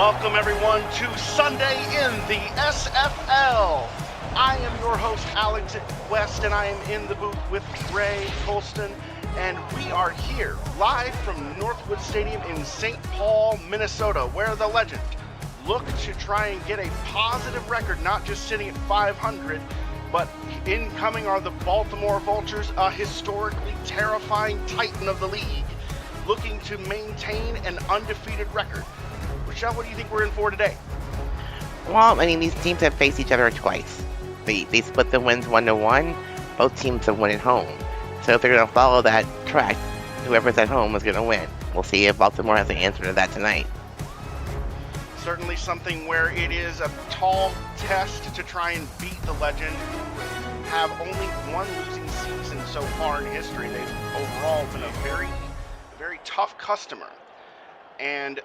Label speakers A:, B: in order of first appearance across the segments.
A: Welcome everyone to Sunday in the SFL. I am your host Alex West, and I am in the booth with Ray Colston, and we are here live from Northwood Stadium in St. Paul, Minnesota, where the Legend look to try and get a positive record, not just sitting at 500, but incoming are the Baltimore Vultures, a historically terrifying titan of the league, looking to maintain an undefeated record. Michelle, what do you think we're in for today?
B: Well, I mean, these teams have faced each other twice. They split the wins 1-1. Both teams have won at home. So if they're going to follow that track, whoever's at home is going to win. We'll see if Baltimore has the answer to that tonight.
A: Certainly something where it is a tall test to try and beat the Legend, who have only one losing season so far in history. They've overall been a very tough customer. And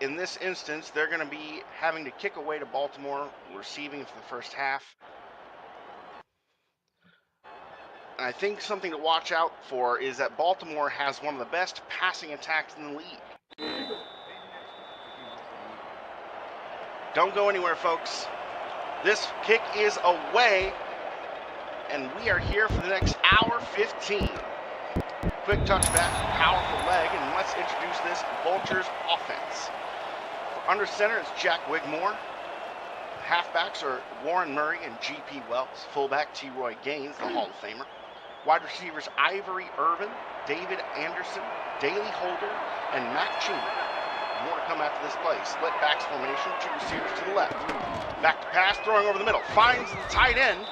A: in this instance, they're going to be having to kick away to Baltimore, receiving for the first half. And I think something to watch out for is that Baltimore has one of the best passing attacks in the league. Don't go anywhere, folks. This kick is away, and we are here for the next hour 15. Quick touchback, powerful leg, and let's introduce this Vultures offense. Under center is Jack Wigmore. Halfbacks are Warren Murray and G.P. Wells. Fullback T-Roy Gaines, the Hall of Famer. Wide receivers Ivory Irvin, David Anderson, Daley Holder, and Mac Chima. More to come after this play. Split backs formation, two receivers to the left. Back to pass, throwing over the middle. Finds the tight end.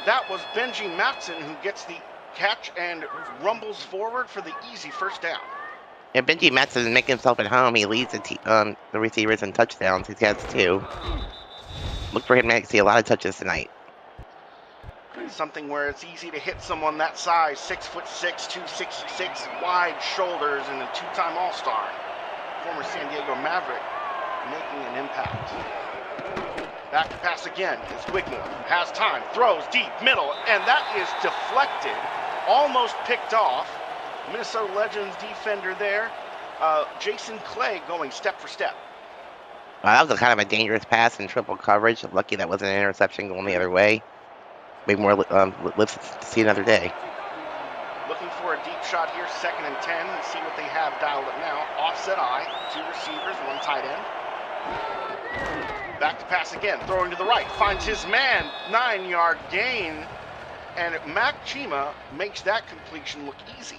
A: That was Benji Matson who gets the catch and rumbles forward for the easy first down.
B: Yeah, Benji Matson is making himself at home. He leads the receivers in touchdowns. He has 2. Look for him to see a lot of touches tonight.
A: Something where it's easy to hit someone that size, 6'6", 266, wide shoulders, and a two-time All-Star. Former San Diego Maverick making an impact. Back to pass again is Wigmore. Has time, throws deep, middle, and that is deflected, almost picked off. Minnesota Legends defender there, Jason Clay, going step for step.
B: That was kind of a dangerous pass in triple coverage. Lucky that wasn't an interception going the other way. Maybe more lives to see another day.
A: Looking for a deep shot here, 2nd and 10. Let's see what they have dialed up now. Offset eye, 2 receivers, 1 tight end. Back to pass again, throwing to the right, finds his man, 9-yard gain, and Mac Chima makes that completion look easy.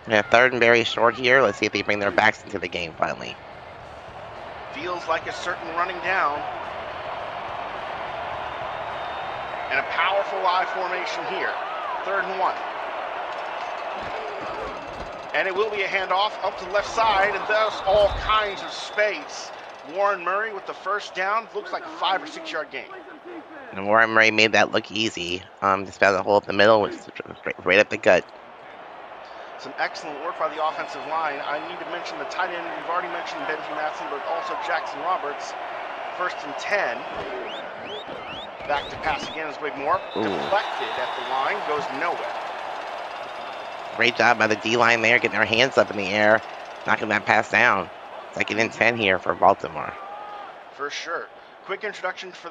B: Yeah, 3rd and very short here. Let's see if they bring their backs into the game finally.
A: Feels like a certain running down. And a powerful I formation here. 3rd and 1. And it will be a handoff up to the left side, and there's all kinds of space. Warren Murray with the first down. Looks like a 5 or 6 yard gain.
B: And Warren Murray made that look easy. Just found the hole up the middle, which is right up the gut.
A: Some excellent work by the offensive line. I need to mention the tight end. We've already mentioned Benji Matson, but also Jackson Roberts. 1st and 10. Back to pass again is Wigmore. Deflected at the line, goes nowhere.
B: Great job by the D-line there, getting their hands up in the air, knocking that pass down. 2nd and 10 here for Baltimore.
A: For sure. Quick introduction for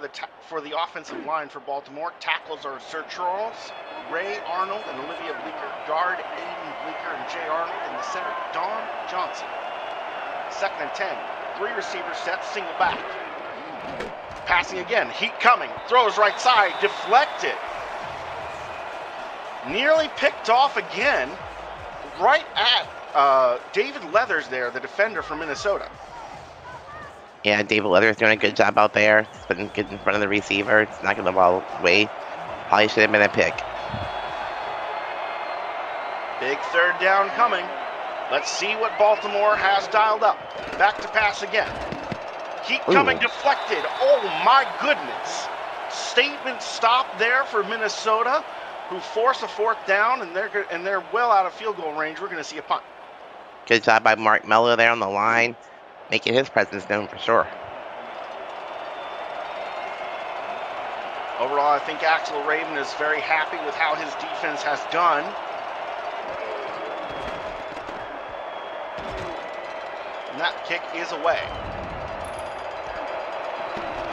A: the offensive line for Baltimore. Tackles are Sir Charles, Ray Arnold, and Olivia Bleeker. Guard Aiden Bleeker and Jay Arnold. In the center, Don Johnson. 2nd and 10. 3 receivers set, single back. Passing again, heat coming. Throws right side, deflected. Nearly picked off again, right at David Leathers there, the defender from Minnesota.
B: Yeah, David Leathers doing a good job out there. He's putting good in front of the receiver. It's knocking the ball away. Probably should have been a pick.
A: Big 3rd down coming. Let's see what Baltimore has dialed up. Back to pass again. Keep coming, deflected. Oh my goodness. Statement stop there for Minnesota, who force a 4th down, and they're well out of field goal range. We're going to see a punt.
B: Good job by Mark Mello there on the line, making his presence known for sure.
A: Overall, I think Axel Raven is very happy with how his defense has done. And that kick is away.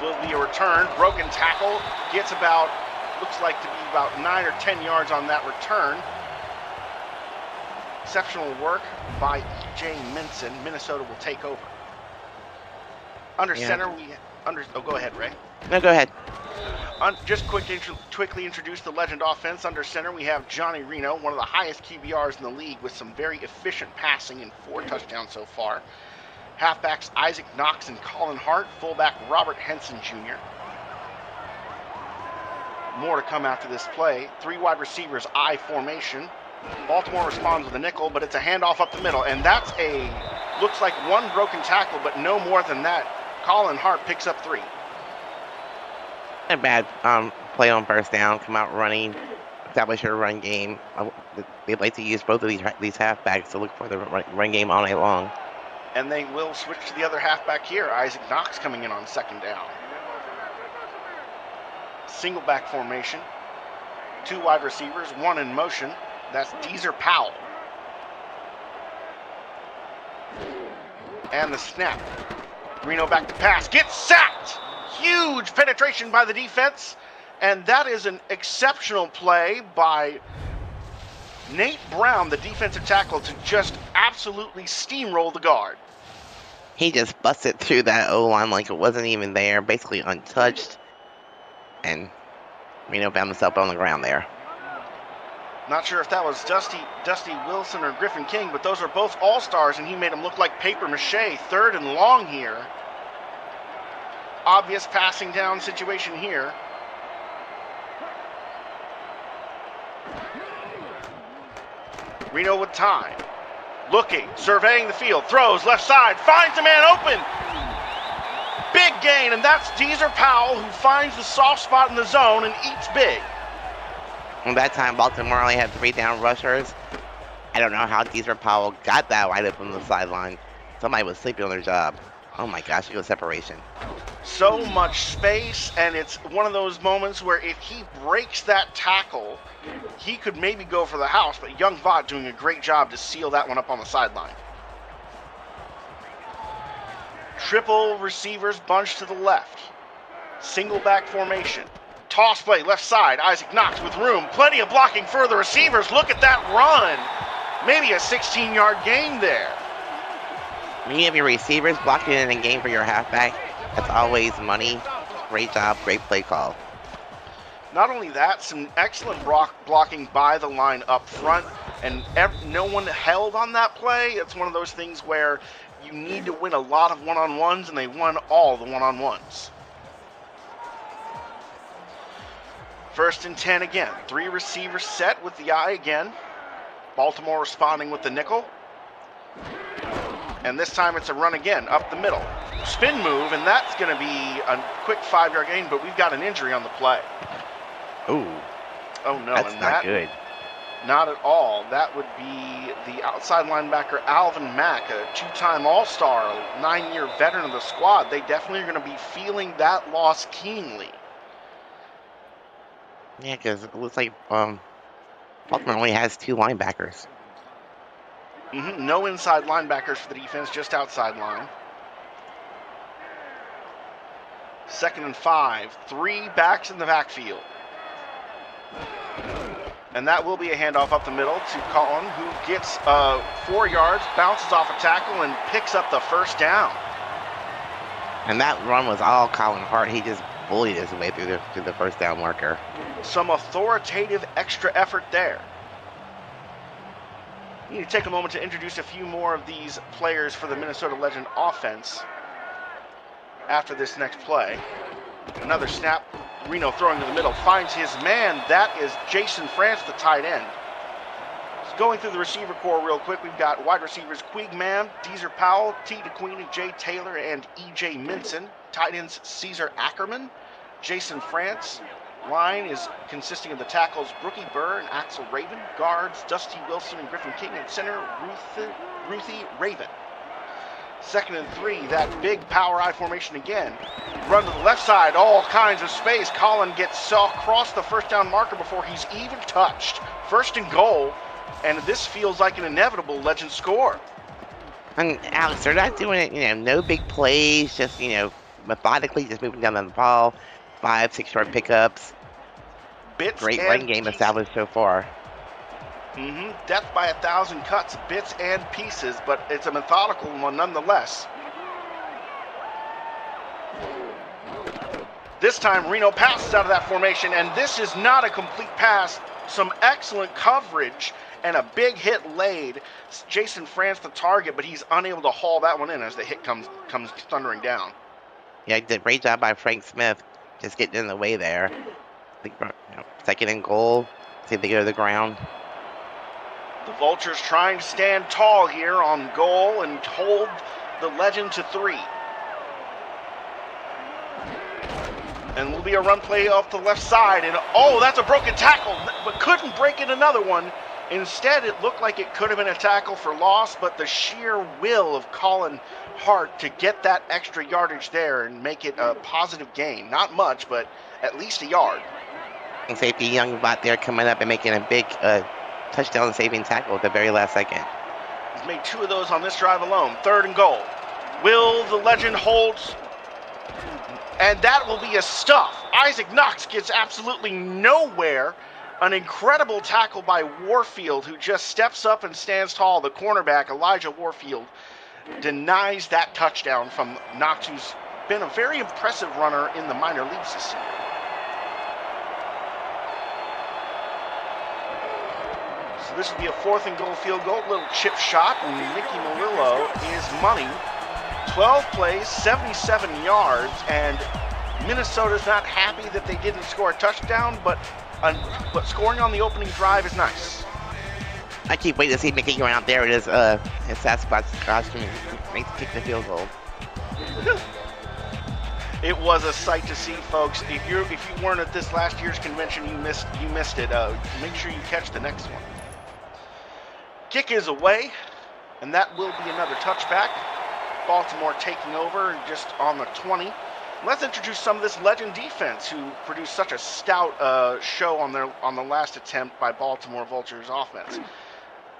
A: will be a return. Broken tackle. Gets about, looks like to be about 9 or 10 yards on that return. Exceptional work by E.J. Minson. Minnesota will take over. Under center, oh, go ahead, Ray.
B: No, go ahead.
A: Just quickly introduce the Legend offense. Under center, we have Johnny Reno, one of the highest QBRs in the league with some very efficient passing and 4 touchdowns so far. Halfbacks Isaac Knox and Colin Hart. Fullback Robert Henson Jr. More to come after this play. 3 wide receivers, I formation. Baltimore responds with a nickel, but it's a handoff up the middle, and that's looks like 1 broken tackle, but no more than that. Colin Hart picks up 3.
B: A bad play on first down. Come out running, establish your run game. They'd like to use both of these halfbacks to look for the run game all night long.
A: And they will switch to the other halfback here. Isaac Knox coming in on second down. Single back formation. 2 wide receivers, 1 in motion. That's Deezer Powell. And the snap. Reno back to pass. Gets sacked! Huge penetration by the defense. And that is an exceptional play by Nate Brown, the defensive tackle, to just absolutely steamroll the guard.
B: He just busted through that O-line like it wasn't even there, basically untouched. And Reno found himself on the ground there.
A: Not sure if that was Dusty Wilson or Griffin King, but those are both all-stars, and he made them look like paper mache. 3rd and long here. Obvious passing down situation here. Reno with time. Looking, surveying the field, throws left side, finds a man open. Big gain, and that's Deezer Powell, who finds the soft spot in the zone and eats big.
B: At that time, Baltimore only had 3 down rushers. I don't know how Deezer Powell got that wide up on the sideline. Somebody was sleeping on their job. Oh my gosh, it was separation.
A: So much space, and it's one of those moments where if he breaks that tackle, he could maybe go for the house, but Young Vaught doing a great job to seal that one up on the sideline. Triple receivers bunched to the left. Single back formation. Toss play, left side. Isaac Knox with room. Plenty of blocking for the receivers. Look at that run. Maybe a 16-yard gain there.
B: When you have your receivers blocking in a game for your halfback, that's always money. Great job, great play call.
A: Not only that, some excellent blocking by the line up front, and no one held on that play. It's one of those things where you need to win a lot of one-on-ones, and they won all the one-on-ones. 1st and 10 again. 3 receivers set with the eye again. Baltimore responding with the nickel. And this time it's a run again, up the middle. Spin move, and that's going to be a quick 5-yard gain, but we've got an injury on the play.
B: Ooh.
A: Oh, no.
B: That's not good.
A: Not at all. That would be the outside linebacker, Alvin Mack, a 2-time All-Star, a 9-year veteran of the squad. They definitely are going to be feeling that loss keenly.
B: Yeah, because it looks like Baltimore only has 2 linebackers.
A: No inside linebackers for the defense, just outside line. 2nd and 5. 3 backs in the backfield. And that will be a handoff up the middle to Colin, who gets 4 yards, bounces off a tackle, and picks up the 1st down.
B: And that run was all Colin Hart. He just bullied his way through the 1st down marker.
A: Some authoritative extra effort there. We need to take a moment to introduce a few more of these players for the Minnesota Legend offense after this next play. Another snap. Reno throwing to the middle, finds his man. That is Jason France, the tight end. So going through the receiver core real quick, we've got wide receivers Quig Mann, Deezer Powell, T. DeQueen, Jay Taylor, and E.J. Minson. Tight ends Caesar Ackerman, Jason France. Line is consisting of the tackles Brookie Burr and Axel Raven, guards Dusty Wilson and Griffin King, and center Ruthie Raven. 2nd and 3, that big power I formation again. Run to the left side, all kinds of space. Colin gets across the 1st down marker before he's even touched. 1st and goal, and this feels like an inevitable Legend score.
B: And Alex, they're not doing it, no big plays, just, methodically just moving down on the ball. 5, 6 yard pickups.
A: Bits
B: Great
A: and
B: run game
A: pieces.
B: established so far.
A: Death by 1,000 cuts, bits and pieces, but it's a methodical one nonetheless. This time Reno passes out of that formation, and this is not a complete pass. Some excellent coverage and a big hit laid. Jason France the target, but he's unable to haul that one in as the hit comes thundering down.
B: Yeah, did a great job by Frank Smith just getting in the way there. I think, second and goal. See if they go to the ground.
A: The Vultures trying to stand tall here on goal and hold the Legend to 3. And will be a run play off the left side. And oh, that's a broken tackle, but couldn't break in another one. Instead, it looked like it could have been a tackle for loss, but the sheer will of Colin Hart to get that extra yardage there and make it a positive gain. Not much, but at least a yard.
B: And safety Youngbot there coming up and making a big touchdown saving tackle at the very last second.
A: He's made 2 of those on this drive alone. 3rd and goal. Will the Legend hold? And that will be a stuff. Isaac Knox gets absolutely nowhere. An incredible tackle by Warfield, who just steps up and stands tall. The cornerback, Elijah Warfield, denies that touchdown from Knox, who's been a very impressive runner in the minor leagues this year. So this will be a 4th and goal field goal. Little chip shot, and Mickey Melillo is money. 12 plays, 77 yards, and Minnesota's not happy that they didn't score a touchdown, but scoring on the opening drive is nice.
B: I keep waiting to see Mickey go out there with his Sasquatch costume and kick the field goal.
A: It was a sight to see, folks. If you weren't at this last year's convention, you missed it. Make sure you catch the next one. Kick is away, and that will be another touchback. Baltimore taking over just on the 20. Let's introduce some of this Legend defense, who produced such a stout show on the last attempt by Baltimore Vultures offense.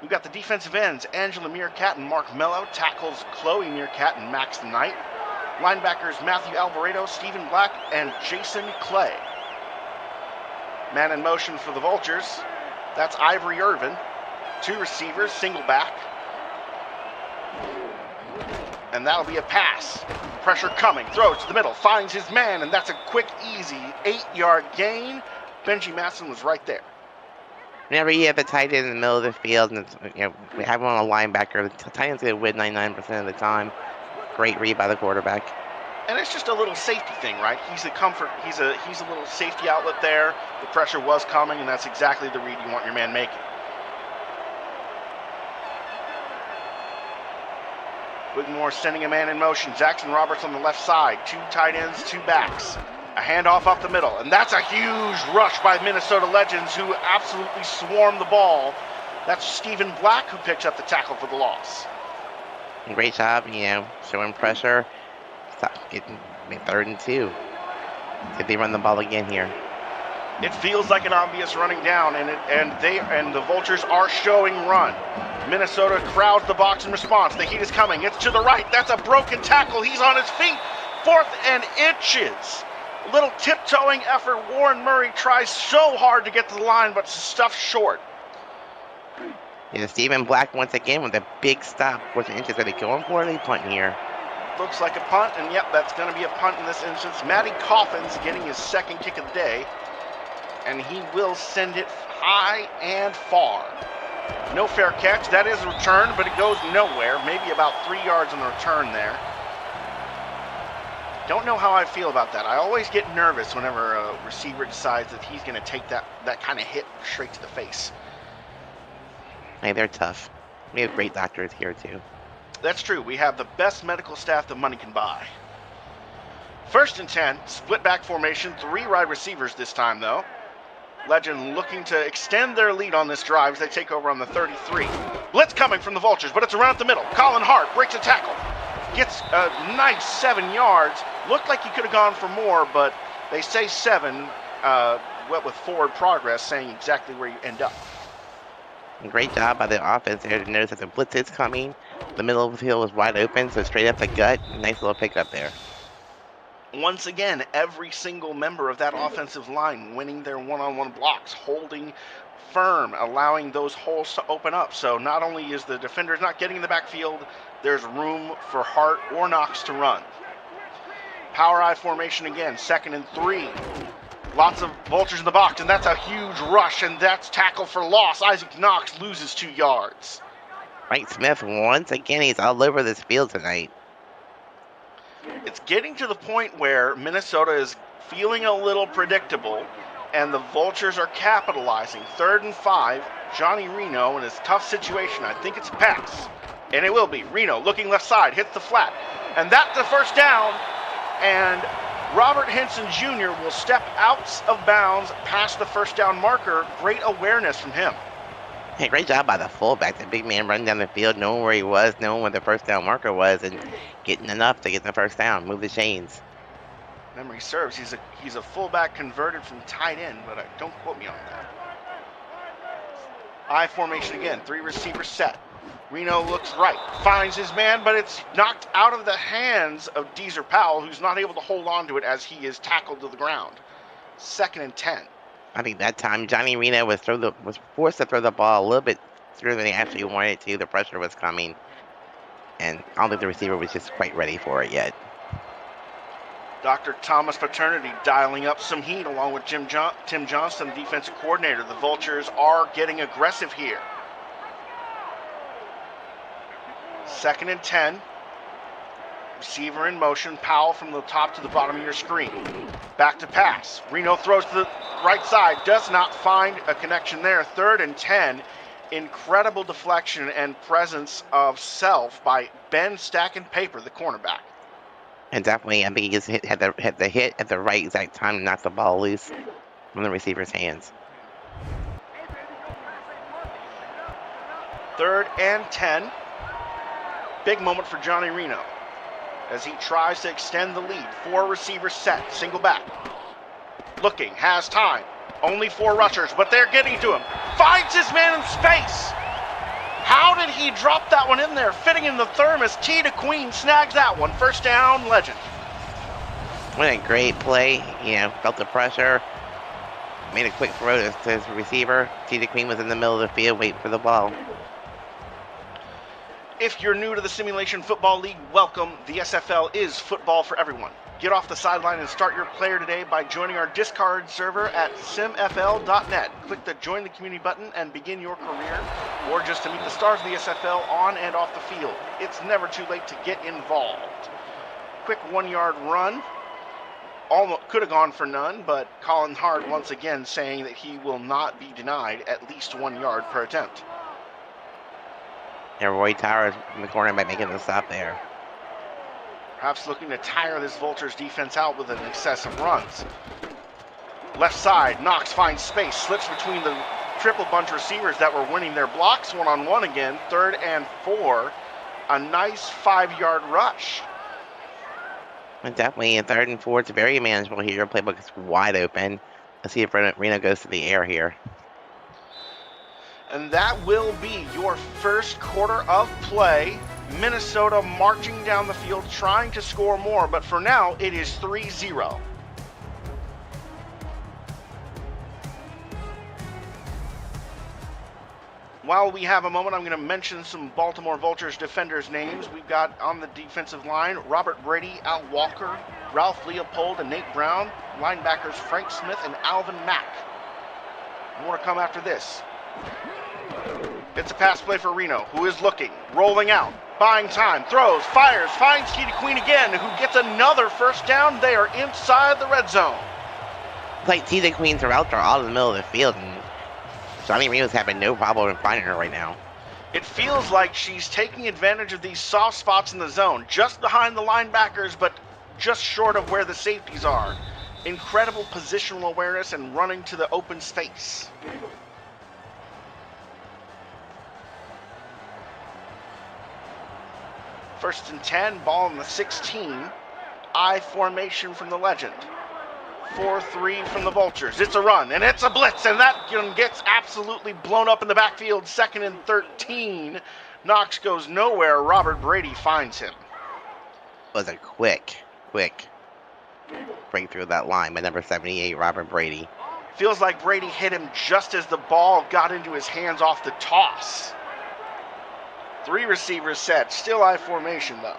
A: We've got the defensive ends, Angela Meerkat and Mark Mello. Tackles, Chloe Meerkat and Max Knight. Linebackers, Matthew Alvarado, Stephen Black, and Jason Clay. Man in motion for the Vultures. That's Ivory Irvin. 2 receivers, single back. And that'll be a pass. Pressure coming, throws to the middle, finds his man, and that's a quick, easy 8-yard gain. Benji Matson was right there.
B: Whenever you have the tight end in the middle of the field, and we have one on a linebacker, the tight end's going to win 99% of the time. Great read by the quarterback.
A: And it's just a little safety thing, right? He's a comfort. He's a little safety outlet there. The pressure was coming, and that's exactly the read you want your man making. Wigmore sending a man in motion. Jackson Roberts on the left side. 2 tight ends, 2 backs. A handoff up the middle. And that's a huge rush by Minnesota Legends, who absolutely swarm the ball. That's Stephen Black, who picks up the tackle for the loss.
B: Great job, showing pressure. Getting 3rd and 2. Did they run the ball again here?
A: It feels like an obvious running down, and the Vultures are showing run. Minnesota crowds the box in response. The heat is coming. It's to the right. That's a broken tackle. He's on his feet. 4th and inches. A little tiptoeing effort. Warren Murray tries so hard to get to the line, but stuffed short.
B: Yeah, Stephen Black once again with a big stop. 4th and inches. Are they going for it? Are they punting here?
A: Looks like a punt, and yep, that's going to be a punt in this instance. Matty Coffin's getting his 2nd kick of the day, and he will send it high and far. No fair catch. That is a return, but it goes nowhere. Maybe about 3 yards on the return there. Don't know how I feel about that. I always get nervous whenever a receiver decides that he's going to take that kind of hit straight to the face.
B: Hey, they're tough. We have great doctors here, too.
A: That's true. We have the best medical staff that money can buy. 1st and 10. Split back formation. 3 wide receivers this time, though. Legend looking to extend their lead on this drive as they take over on the 33. Blitz coming from the Vultures, but it's around the middle. Colin Hart breaks a tackle. Gets a nice 7 yards. Looked like he could have gone for more, but they say 7, with forward progress, saying exactly where you end up.
B: Great job by the offense there to notice that the blitz is coming. The middle of the field was wide open, so straight up the gut. Nice little pickup there.
A: Once again, every single member of that offensive line winning their one-on-one blocks, holding firm, allowing those holes to open up. So not only is the defenders not getting in the backfield, there's room for Hart or Knox to run. Power I formation again, 2nd and 3. Lots of Vultures in the box, and that's a huge rush, and that's tackle for loss. Isaac Knox loses 2 yards.
B: Mike Smith, once again, he's all over this field tonight.
A: It's getting to the point where Minnesota is feeling a little predictable, and the Vultures are capitalizing. 3rd and 5, Johnny Reno in his tough situation. I think it's a pass, and it will be. Reno looking left side, hits the flat, and that's the first down, and Robert Henson Jr. will step out of bounds past the first down marker. Great awareness from him.
B: Hey, great job by the fullback. The big man running down the field, knowing where he was, knowing where the first down marker was, and getting enough to get the first down, move the chains.
A: Memory serves, he's a fullback converted from tight end, but don't quote me on that. I formation again, 3 receivers set. Reno looks right, finds his man, but it's knocked out of the hands of Deezer Powell, who's not able to hold on to it as he is tackled to the ground. 2nd and 10.
B: I think that time Johnny Reno was forced to throw the ball a little bit sooner than he actually wanted to. The pressure was coming, and I don't think the receiver was just quite ready for it yet.
A: Dr. Thomas Paternity dialing up some heat along with Tim Johnston, defensive coordinator. The Vultures are getting aggressive here. 2nd and 10. Receiver in motion. Powell from the top to the bottom of your screen. Back to pass. Reno throws to the right side. Does not find a connection there. 3rd and 10. Incredible deflection and presence of self by Ben Stacking Paper, the cornerback.
B: And definitely, I think he just had the hit at the right exact time to knock the ball loose from the receiver's hands.
A: 3rd and 10. Big moment for Johnny Reno as he tries to extend the lead. 4 receivers set, single back. Looking, has time. Only 4 rushers, but they're getting to him. Finds his man in space. How did he drop that one in there? Fitting in the thermos, T to Queen snags that one. First down, Legend.
B: What a great play. Felt the pressure. Made a quick throw to his receiver. T to Queen was in the middle of the field waiting for the ball.
A: If you're new to the Simulation Football League, welcome. The SFL is football for everyone. Get off the sideline and start your player today by joining our Discord server at simfl.net. Click the Join the Community button and begin your career, or just to meet the stars of the SFL on and off the field. It's never too late to get involved. Quick 1-yard run. Almost could have gone for none, but Colin Hart once again saying that he will not be denied at least 1 yard per attempt.
B: And Roy Towers in the corner by making the stop there.
A: Perhaps looking to tire this Vultures defense out with an excess of runs. Left side, Knox finds space, slips between the triple bunch receivers that were winning their blocks. 1-on-1 again, 3rd and 4. A nice 5-yard rush.
B: And definitely in 3rd and 4, it's very manageable here. Playbook is wide open. Let's see if Reno goes to the air here.
A: And that will be your first quarter of play. Minnesota marching down the field, trying to score more, but for now, it is 3-0. While we have a moment, I'm going to mention some Baltimore Vultures defenders' names. We've got on the defensive line, Robert Brady, Al Walker, Ralph Leopold, and Nate Brown. Linebackers, Frank Smith and Alvin Mack. More to come after this. It's a pass play for Reno, who is looking, rolling out, buying time, throws, fires, finds T to Queen again, who gets another first down. They are inside the red zone.
B: It's like T to Queen's routes are all in the middle of the field, and Johnny Reno's having no problem in finding her right now.
A: It feels like she's taking advantage of these soft spots in the zone, just behind the linebackers, but just short of where the safeties are. Incredible positional awareness and running to the open space. First and 10, ball in the 16. I formation from the Legend. 4-3 from the Vultures. It's a run, and it's a blitz, and that gets absolutely blown up in the backfield. 2nd and 13. Knox goes nowhere. Robert Brady finds him.
B: It was a quick break through that line by number 78, Robert Brady.
A: Feels like Brady hit him just as the ball got into his hands off the toss. 3 receivers set, still I formation though.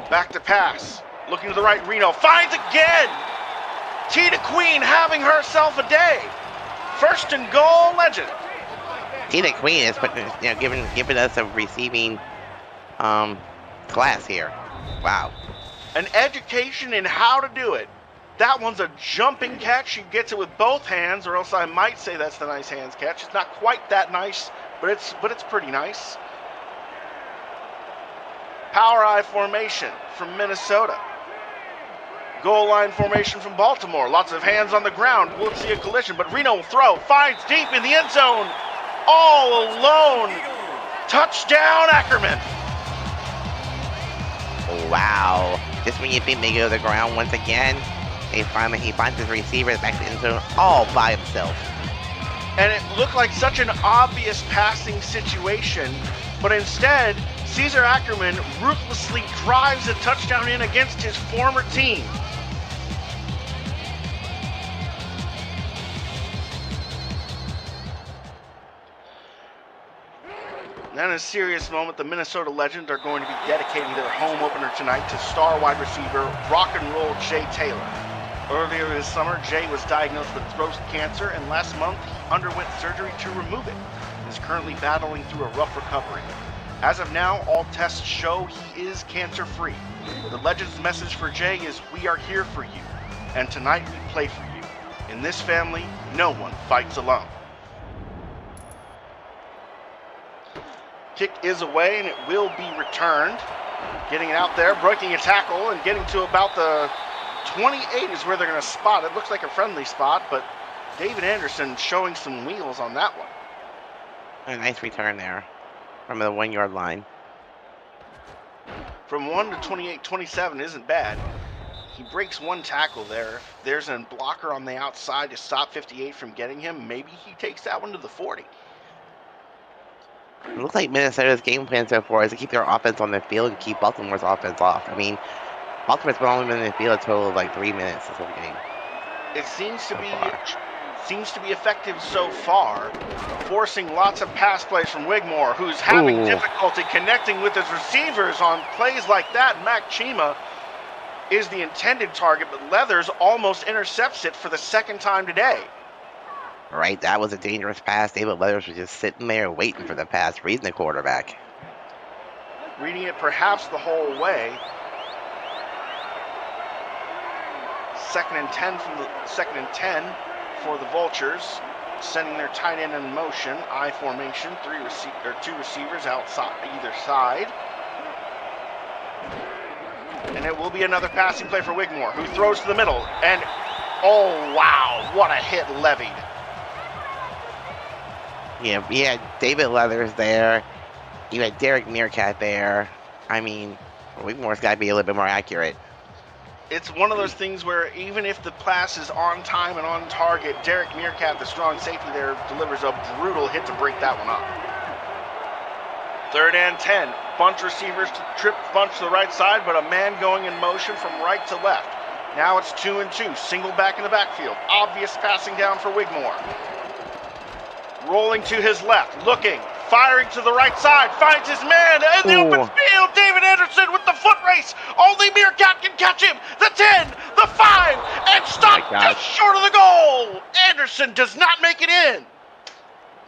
A: Back to pass, looking to the right, Reno finds again! Tina Queen having herself a day. 1st and goal, Legend.
B: Tina Queen is giving us a receiving class here. Wow.
A: An education in how to do it. That one's a jumping catch. She gets it with both hands, or else I might say that's the nice hands catch. It's not quite that nice, but it's pretty nice. Power I formation from Minnesota. Goal line formation from Baltimore. Lots of hands on the ground. We'll see a collision, but Reno will throw. Finds deep in the end zone. All alone. Touchdown, Ackerman.
B: Wow. Just when you think they go to the ground once again, he finds his receiver back to the end zone all by himself.
A: And it looked like such an obvious passing situation, but instead, Caesar Ackerman ruthlessly drives a touchdown in against his former team. Then in a serious moment, the Minnesota Legends are going to be dedicating their home opener tonight to star wide receiver rock and roll Jay Taylor. Earlier this summer, Jay was diagnosed with throat cancer, and last month he underwent surgery to remove it. He is currently battling through a rough recovery. As of now, all tests show he is cancer-free. The Legends' message for Jay is, "We are here for you, and tonight we play for you. In this family, no one fights alone." Kick is away, and it will be returned. Getting it out there, breaking a tackle, and getting to about the 28 is where they're going to spot. It looks like a friendly spot, but David Anderson showing some wheels on that one.
B: A nice return there from the 1 yard line.
A: From 1 to 28-27 isn't bad. He breaks one tackle there. If there's a blocker on the outside to stop 58 from getting him, maybe he takes that one to the 40.
B: It looks like Minnesota's game plan so far is to keep their offense on the field and keep Baltimore's offense off. I mean, Baltimore's been only been in the field a total of like 3 minutes this whole game.
A: It seems to be effective so far, forcing lots of pass plays from Wigmore, who's having difficulty connecting with his receivers on plays like that. Mac Chima is the intended target, but Leathers almost intercepts it for the 2nd time today.
B: Right, that was a dangerous pass. David Leathers was just sitting there waiting for the pass, reading the quarterback.
A: Reading it perhaps the whole way. 2nd and 10 from the 2nd and 10 for the Vultures, sending their tight end in motion. I formation, 2 receivers outside either side. And it will be another passing play for Wigmore, who throws to the middle. And oh wow, what a hit levied.
B: Yeah, you had David Leathers there. You had Derek Meerkat there. I mean, Wigmore's got to be a little bit more accurate.
A: It's one of those things where even if the pass is on time and on target, Derek Meerkat, the strong safety there, delivers a brutal hit to break that one up. 3rd and 10. Bunch receivers to trip bunch to the right side, but a man going in motion from right to left. Now it's 2 and 2. Single back in the backfield. Obvious passing down for Wigmore. Rolling to his left, looking, firing to the right side, finds his man in the open field. David Anderson with the foot race. Only Meerkat can catch him. The 10, the 5, and stopped just short of the goal. Anderson does not make it in.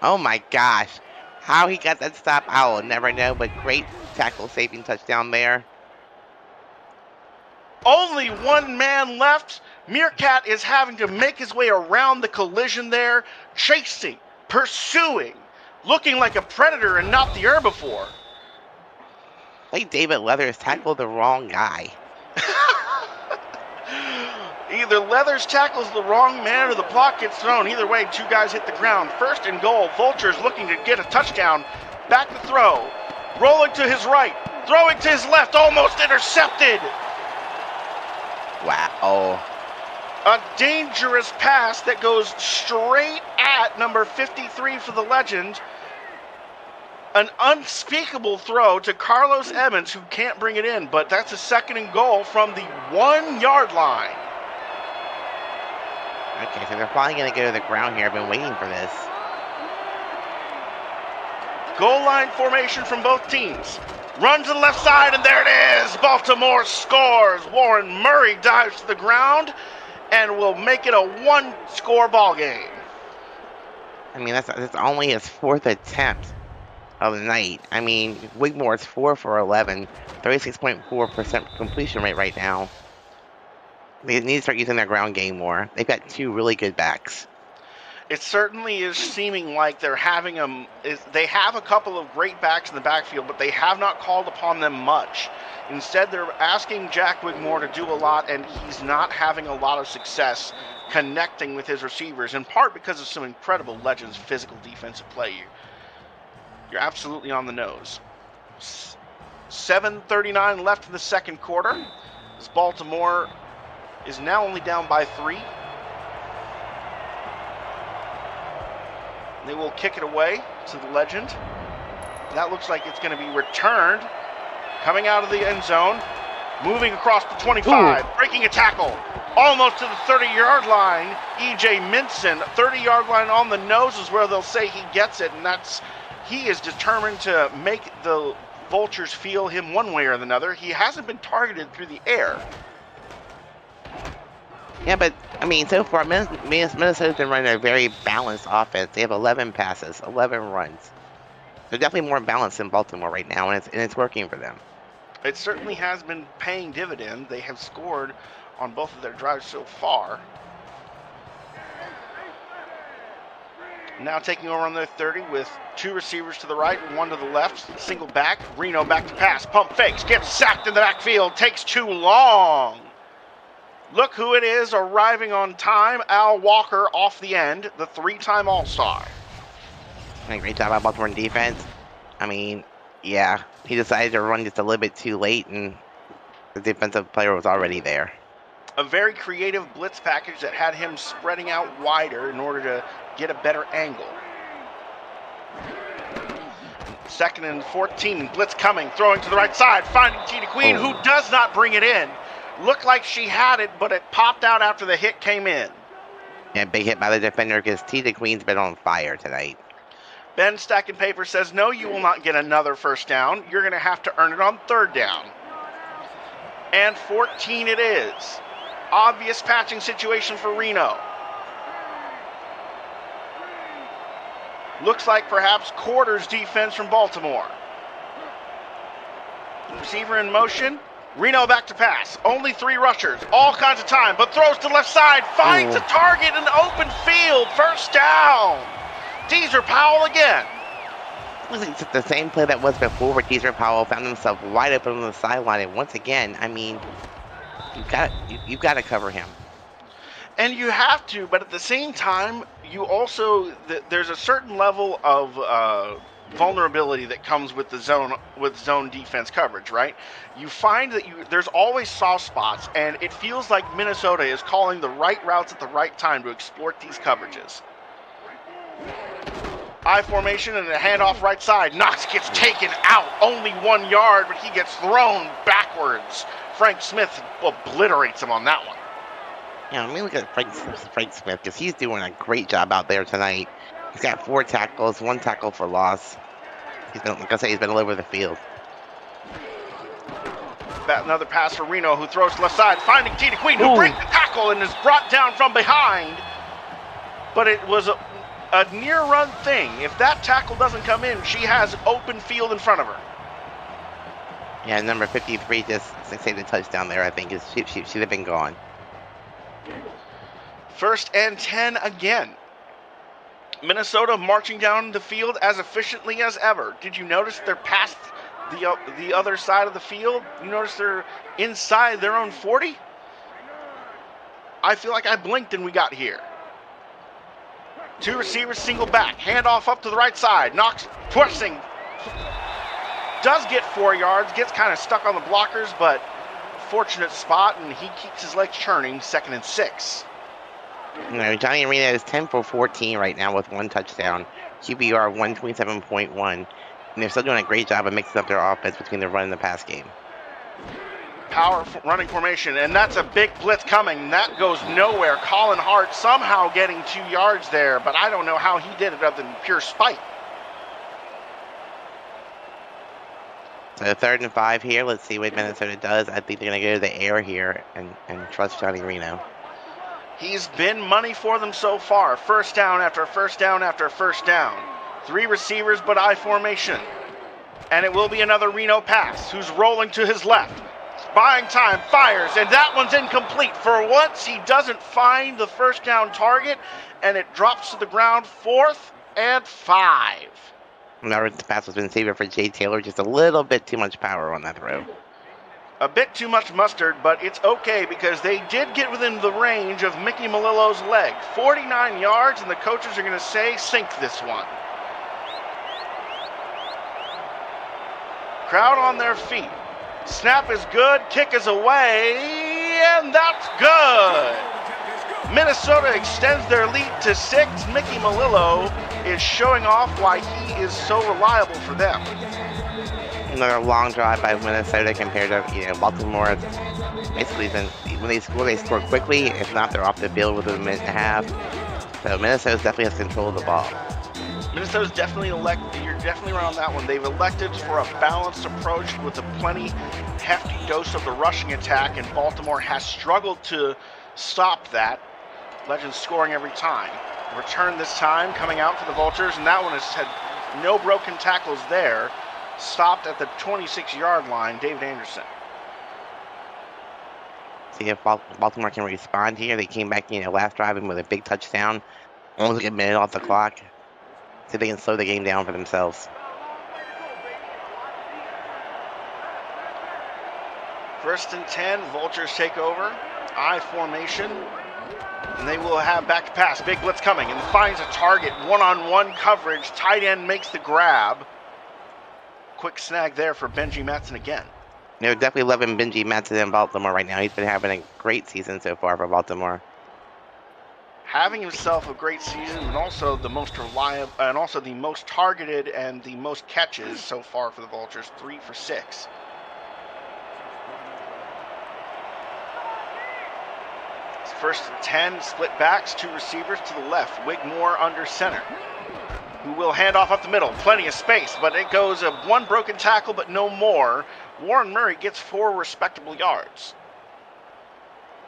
B: Oh my gosh. How he got that stop, I will never know, but great tackle saving touchdown there.
A: Only one man left. Meerkat is having to make his way around the collision there, chasing, pursuing, looking like a predator and not the herbivore.
B: Like David Leathers tackled the wrong guy.
A: Either Leathers tackles the wrong man or the block gets thrown. Either way, 2 guys hit the ground. 1st and goal. Vultures looking to get a touchdown. Back to throw. Rolling to his right. Throwing to his left. Almost intercepted.
B: Wow.
A: A dangerous pass that goes straight at number 53 for the Legend. An unspeakable throw to Carlos Evans, who can't bring it in, but that's a 2nd and goal from the 1-yard line.
B: Okay, so they're probably going to go to the ground here. I've been waiting for this.
A: Goal line formation from both teams. Run to the left side, and there it is! Baltimore scores! Warren Murray dives to the ground and will make it a 1-score ball game.
B: I mean, that's only his 4th attempt of the night. I mean, Wigmore's 4 for 11, 36.4% completion rate right now. They need to start using their ground game more. They've got 2 really good backs.
A: It certainly is seeming like they're having them. They have a couple of great backs in the backfield, but they have not called upon them much. Instead, they're asking Jack Wigmore to do a lot, and he's not having a lot of success connecting with his receivers, in part because of some incredible Legends physical defensive play. You're absolutely on the nose. 7:39 left in the 2nd quarter, as Baltimore is now only down by 3. They will kick it away to the Legend. That looks like it's going to be returned. Coming out of the end zone. Moving across the 25. Ooh. Breaking a tackle. Almost to the 30-yard line. E.J. Minson, 30-yard line on the nose is where they'll say he gets it. And he is determined to make the Vultures feel him one way or another. He hasn't been targeted through the air.
B: Yeah, but, I mean, so far, Minnesota's been running a very balanced offense. They have 11 passes, 11 runs. They're definitely more balanced than Baltimore right now, and it's working for them.
A: It certainly has been paying dividends. They have scored on both of their drives so far. Now taking over on their 30 with 2 receivers to the right and 1 to the left. Single back. Reno back to pass. Pump fakes. Gets sacked in the backfield. Takes too long. Look who it is arriving on time. Al Walker off the end, the 3-time All-Star.
B: Great job by Baltimore defense. I mean, yeah, he decided to run just a little bit too late, and the defensive player was already there.
A: A very creative blitz package that had him spreading out wider in order to get a better angle. 2nd and 14, blitz coming, throwing to the right side, finding Tina Queen, who does not bring it in. Looked like she had it, but it popped out after the hit came in.
B: Yeah, big hit by the defender because Tina Queen's been on fire tonight.
A: Ben Stacking Paper says, no, you will not get another 1st down. You're going to have to earn it on 3rd down. And 14 it is. Obvious patching situation for Reno. Looks like perhaps quarters defense from Baltimore. Receiver in motion. Reno back to pass. Only 3 rushers. All kinds of time, but throws to left side. Finds a target in open field. 1st down. Deezer Powell again.
B: It's the same play that was before where Deezer Powell found himself wide open on the sideline. And once again, I mean, you've got to cover him.
A: And you have to, but at the same time, you also, there's a certain level of vulnerability that comes with zone defense coverage, right? You find that there's always soft spots, and it feels like Minnesota is calling the right routes at the right time to exploit these coverages. I formation and a handoff right side. Knox gets taken out, only 1 yard, but he gets thrown backwards. Frank Smith obliterates him on that one.
B: Yeah, let me look at Frank Smith because he's doing a great job out there tonight. He's got 4 tackles, 1 tackle for loss. Like I say, he's been all over the field.
A: Another pass for Reno, who throws to left side, finding Tina Queen, who breaks the tackle and is brought down from behind. But it was a near-run thing. If that tackle doesn't come in, she has open field in front of her.
B: Yeah, number 53 just succeeded a touchdown there, I think. She should have been gone.
A: 1st and 10 again. Minnesota marching down the field as efficiently as ever. Did you notice they're past the other side of the field? You notice they're inside their own 40? I feel like I blinked and we got here. 2 receivers, single back. Handoff up to the right side. Knox twisting. Does get 4 yards. Gets kind of stuck on the blockers, but fortunate spot, and he keeps his legs churning. 2nd and 6.
B: No, Johnny Arena is 10 for 14 right now with 1 touchdown. QBR 127.1. And they're still doing a great job of mixing up their offense between the run and the pass game.
A: Power running formation, and that's a big blitz coming. That goes nowhere. Colin Hart somehow getting 2 yards there, but I don't know how he did it other than pure spite.
B: So 3rd and 5 here. Let's see what Minnesota does. I think they're going to go to the air here and trust Johnny Reno.
A: He's been money for them so far. First down after first down after first down. 3 receivers, but I formation. And it will be another Reno pass, who's rolling to his left. Buying time, fires, and that one's incomplete. For once, he doesn't find the first down target, and it drops to the ground. 4th and 5.
B: Remember, the pass was been saved for Jay Taylor. Just a little bit too much power on that throw.
A: A bit too much mustard, but it's okay because they did get within the range of Mickey Malillo's leg. 49 yards, and the coaches are going to say, sink this one. Crowd on their feet. Snap is good, kick is away, and that's good. Minnesota extends their lead to 6. Mickey Malillo is showing off why he is so reliable for them.
B: Another long drive by Minnesota compared to Baltimore. Basically, when they score quickly. If not, they're off the field within a minute and a half. So Minnesota definitely has control of the ball.
A: Minnesota's definitely you're definitely right on that one. They've elected for a balanced approach with a plenty hefty dose of the rushing attack, and Baltimore has struggled to stop that. Legends scoring every time. Return this time coming out for the Vultures, and that one has had no broken tackles there. Stopped at the 26-yard line, David Anderson.
B: See if Baltimore can respond here. They came back, last driving with a big touchdown. Almost a minute off the clock. See if they can slow the game down for themselves.
A: 1st and 10, Vultures take over. I formation. And they will have back to pass. Big blitz coming and finds a target. One-on-one coverage. Tight end makes the grab. Quick snag there for Benji Matson again.
B: They're definitely loving Benji Matson in Baltimore right now. He's been having a great season so far for Baltimore.
A: Having himself a great season, and also the most reliable, and also the most targeted and the most catches so far for the Vultures. 3 for 6. It's 1st and 10, split backs, 2 receivers to the left. Wigmore under center, who will hand off up the middle. Plenty of space, but it goes a 1 broken tackle, but no more. Warren Murray gets 4 respectable yards.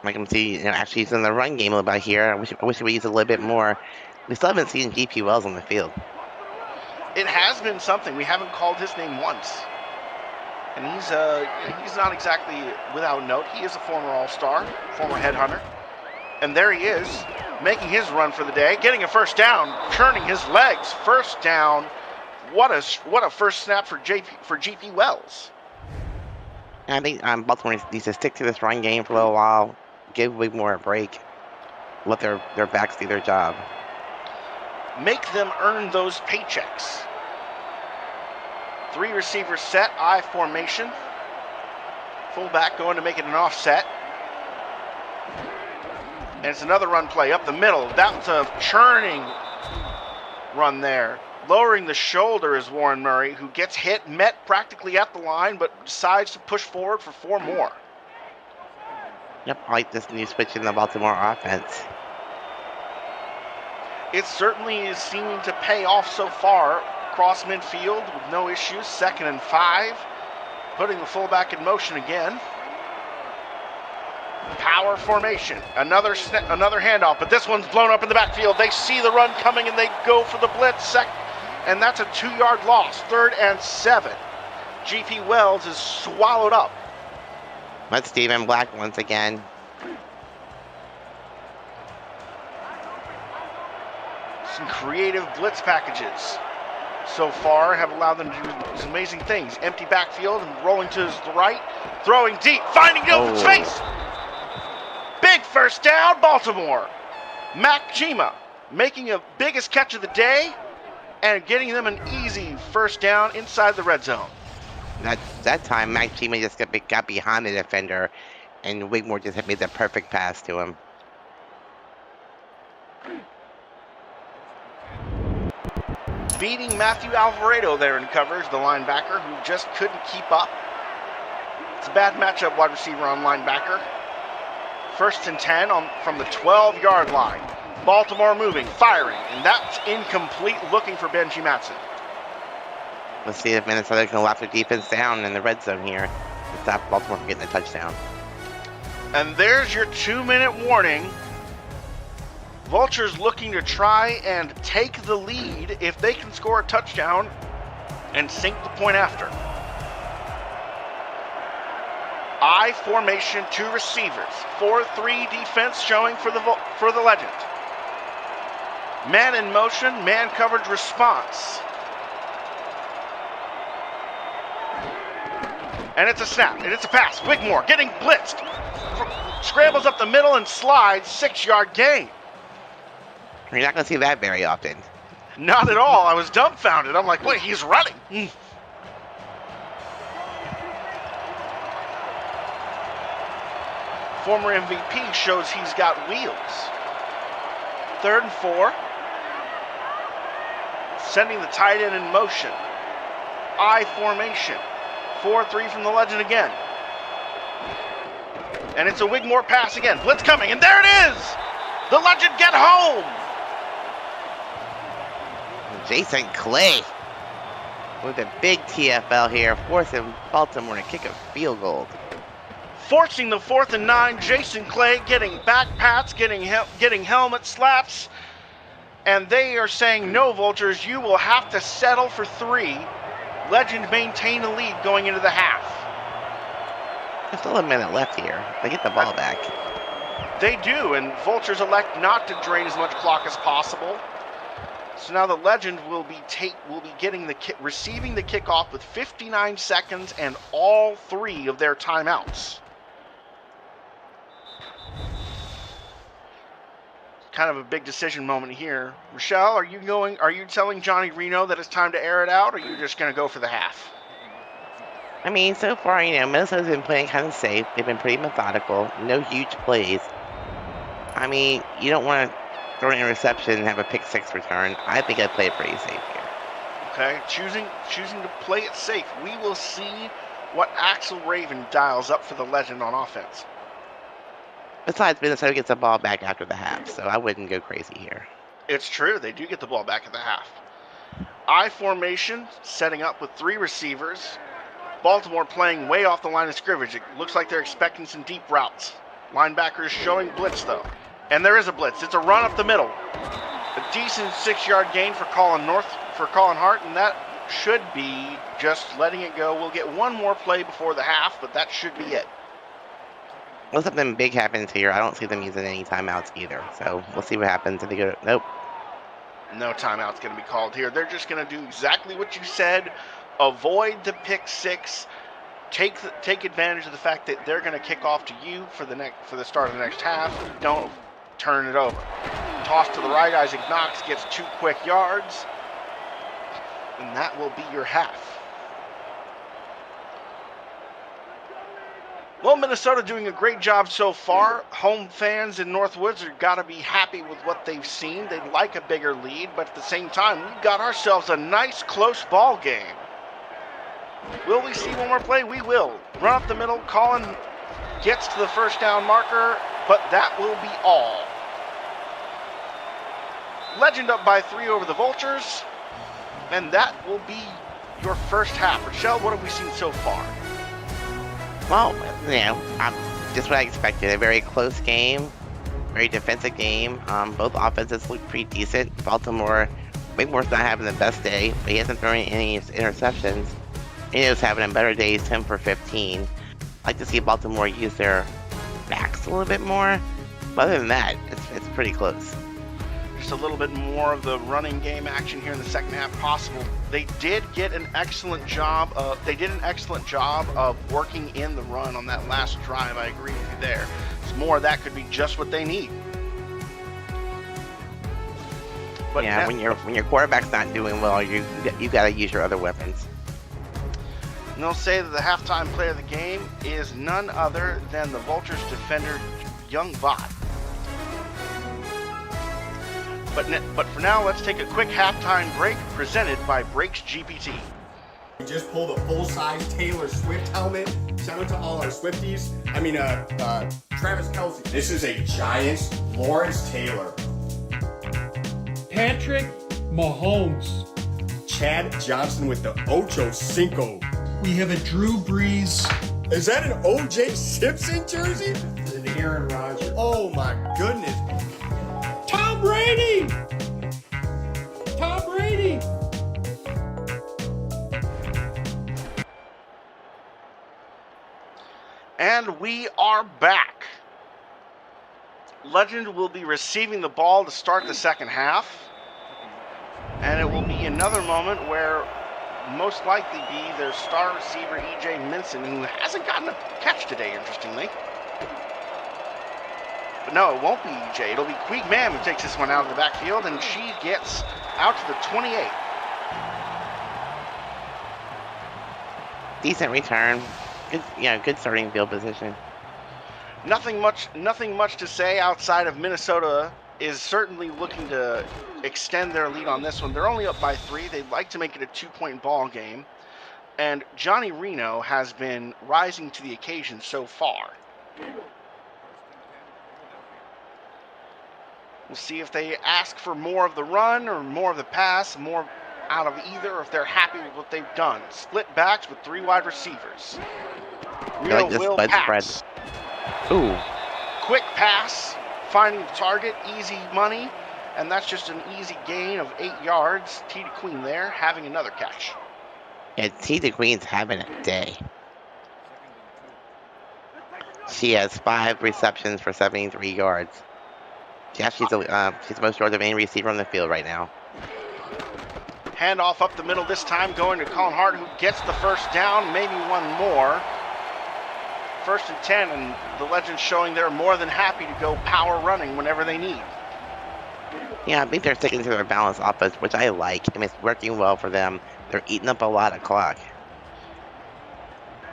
B: I can see, actually he's in the run game a little bit here. I wish we used a little bit more. We still haven't seen GP Wells on the field.
A: It has been something. We haven't called his name once. And he's not exactly without note. He is a former All-Star, former headhunter. And there he is, making his run for the day, getting a first down, turning his legs. First down. What a first snap for GP Wells.
B: And I think Baltimore needs to stick to this run game for a little while. Give Wigmore a break. Let their backs do their job.
A: Make them earn those paychecks. 3 receivers set, I formation. Fullback going to make it an offset. And it's another run play up the middle. That's a churning run there. Lowering the shoulder is Warren Murray, who gets hit, met practically at the line, but decides to push forward for 4 more.
B: Yep, I like this new switch in the Baltimore offense.
A: It certainly is seeming to pay off so far. Cross midfield with no issues. 2nd and 5. Putting the fullback in motion again. Power formation. Another handoff, but this one's blown up in the backfield. They see the run coming and they go for the blitz. And that's a 2-yard loss. 3rd and 7. GP Wells is swallowed up.
B: That's Stephen Black once again.
A: Some creative blitz packages so far have allowed them to do some amazing things. Empty backfield and rolling to his right. Throwing deep, finding the open space. Big first down, Baltimore. Mac Chima making a biggest catch of the day and getting them an easy first down inside the red zone.
B: That time, Mac Chima just got behind the defender, and Wigmore just made the perfect pass to him.
A: beating Matthew Alvarado there in coverage, the linebacker, who just couldn't keep up. It's a bad matchup, wide receiver on linebacker. 1st and 10 from the 12-yard line. Baltimore moving, firing, and that's incomplete, looking for Benji Matson.
B: Let's see if Minnesota can lock their defense down in the red zone here to stop Baltimore from getting a touchdown.
A: And there's your 2-minute warning. Vultures looking to try and take the lead if they can score a touchdown and sink the point after. I formation, 2 receivers, 4-3 defense showing for the Legend. Man in motion, man coverage response. And it's a snap, and it's a pass. Wigmore getting blitzed. Scrambles up the middle and slides, 6-yard gain.
B: You're not going to see that very often.
A: Not at all. I was dumbfounded. I'm like, wait, he's running. Former MVP shows he's got wheels. 3rd and 4. Sending the tight end in motion. I formation. 4-3 from the Legend again. And it's a Wigmore pass again. Blitz coming, and there it is! The Legend get home!
B: Jason Clay with a big TFL here, forcing Baltimore to kick a field goal.
A: Forcing the 4th and 9, Jason Clay getting back pats, getting helmet slaps, and they are saying, no, Vultures, you will have to settle for 3. Legend maintain a lead going into the half.
B: There's still a minute left here. They get the ball back.
A: They do, and Vultures elect not to drain as much clock as possible. So now the Legend will be getting receiving the kickoff with 59 seconds and all 3 of their timeouts. Kind of a big decision moment here. Michelle, are you telling Johnny Reno that it's time to air it out, or are you just going to go for the half?
B: I mean, so far, Minnesota's been playing kind of safe. They've been pretty methodical. No huge plays. I mean, you don't want to throw an interception and have a pick 6 return. I think I'd play it pretty safe here.
A: Okay, choosing to play it safe. We will see what Axel Raven dials up for the Legend on offense.
B: Besides, Minnesota gets the ball back after the half, so I wouldn't go crazy here.
A: It's true. They do get the ball back at the half. I formation, setting up with 3 receivers. Baltimore playing way off the line of scrimmage. It looks like they're expecting some deep routes. Linebackers showing blitz, though. And there is a blitz. It's a run up the middle. A decent 6-yard gain for Colin Hart, and that should be just letting it go. We'll get one more play before the half, but that should be it.
B: Unless something big happens here, I don't see them using any timeouts either. So we'll see what happens if they go. Nope.
A: No timeout's going to be called here. They're just going to do exactly what you said. Avoid the pick 6. Take advantage of the fact that they're going to kick off to you for the start of the next half. Don't turn it over. Toss to the right. Isaac Knox gets 2 quick yards. And that will be your half. Well, Minnesota doing a great job so far. Home fans in Northwoods are got to be happy with what they've seen. They'd like a bigger lead, but at the same time, we've got ourselves a nice close ball game. Will we see one more play? We will. Run up the middle. Colin gets to the first down marker, but that will be all. Legend up by 3 over the Vultures, and that will be your first half. Rochelle, what have we seen so far?
B: Well, just what I expected. A very close game, very defensive game. Both offenses look pretty decent. Wigmore's not having the best day, but he hasn't thrown any interceptions. He's having a better day, 10 for 15. I'd like to see Baltimore use their backs a little bit more. But other than that, it's pretty close.
A: Just a little bit more of the running game action here in the second half possible. They did an excellent job of working in the run on that last drive. I agree with you there. So more of that could be just what they need. But
B: yeah, when your quarterback's not doing well, you got to use your other weapons.
A: And they'll say that the halftime player of the game is none other than the Vultures defender, Young Bot. But for now, let's take a quick halftime break presented by Brakes GPT.
C: We just pulled a full-size Taylor Swift helmet. Shout out to all our Swifties. Travis Kelce. This is a Giants Lawrence Taylor.
D: Patrick Mahomes.
C: Chad Johnson with the Ocho Cinco.
D: We have a Drew Brees.
C: Is that an O.J. Simpson jersey?
D: An Aaron Rodgers.
C: Oh my goodness.
D: Tom Brady! Tom Brady!
A: And we are back. Legend will be receiving the ball to start the second half. And it will be another moment where most likely be their star receiver, E.J. Minson, who hasn't gotten a catch today, interestingly. But no, it won't be E.J. It'll be Queeg Mam who takes this one out of the backfield, and she gets out to the 28.
B: Decent return. Good starting field position.
A: Nothing much to say outside of Minnesota is certainly looking to extend their lead on this one. They're only up by 3. They'd like to make it a 2-point ball game. And Johnny Reno has been rising to the occasion so far. We'll see if they ask for more of the run or more of the pass, more out of either, or if they're happy with what they've done. Split backs with 3 wide receivers. Reno will pass.
B: Ooh.
A: Quick pass, finding the target, easy money, and that's just an easy gain of 8 yards. T to Queen there, having another catch.
B: Yeah, T to Queen's having a day. She has 5 receptions for 73 yards. Yeah, she's the most yards of any receiver on the field right now.
A: Handoff up the middle this time, going to Colin Hart, who gets the first down, maybe one more. 1st and 10, and the Legends showing they're more than happy to go power running whenever they need.
B: Yeah, I think they're sticking to their balanced offense, which I like. I mean, it's working well for them. They're eating up a lot of clock.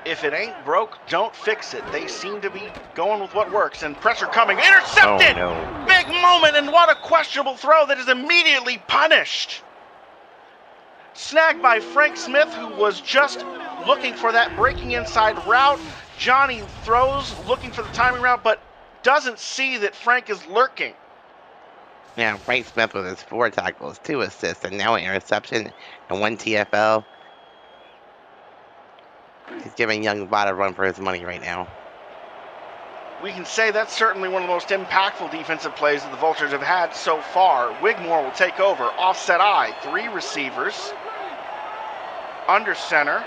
A: If it ain't broke, don't fix it. They seem to be going with what works, and pressure coming. Intercepted!
B: Oh, no.
A: Big moment, and what a questionable throw that is immediately punished. Snagged by Frank Smith, who was just looking for that breaking inside route. Johnny throws, looking for the timing route, but doesn't see that Frank is lurking.
B: Yeah, Frank Smith with his 4 tackles, 2 assists, and now an interception and 1 TFL. He's giving Young Bot a run for his money right now.
A: We can say that's certainly one of the most impactful defensive plays that the Vultures have had so far. Wigmore will take over. Offset eye. 3 receivers. Under center.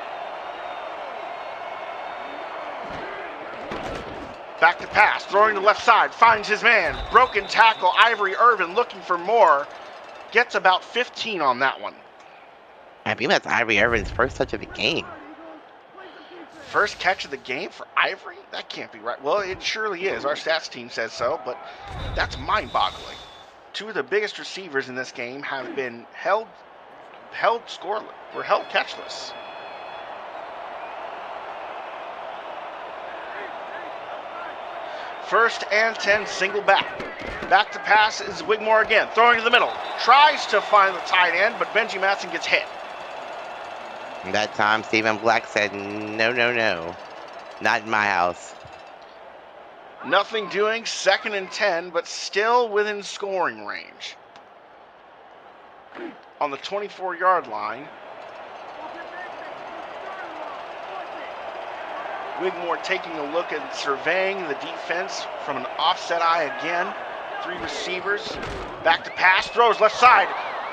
A: Back to pass. Throwing to the left side. Finds his man. Broken tackle. Ivory Irvin looking for more. Gets about 15 on that one.
B: I think that's Ivory Irvin's first touch of the game.
A: First catch of the game for Ivory? That can't be right. Well, it surely is. Our stats team says so, but that's mind-boggling. 2 of the biggest receivers in this game have been held scoreless, or held catchless. First and 10, single back. Back to pass is Wigmore again, throwing to the middle. Tries to find the tight end, but Benji Matson gets hit.
B: And that time, Stephen Black said, no, no, no. Not in my house.
A: Nothing doing, 2nd and 10, but still within scoring range. On the 24-yard line. Wigmore taking a look and surveying the defense from an offset eye again. 3 receivers. Back to pass, throws left side.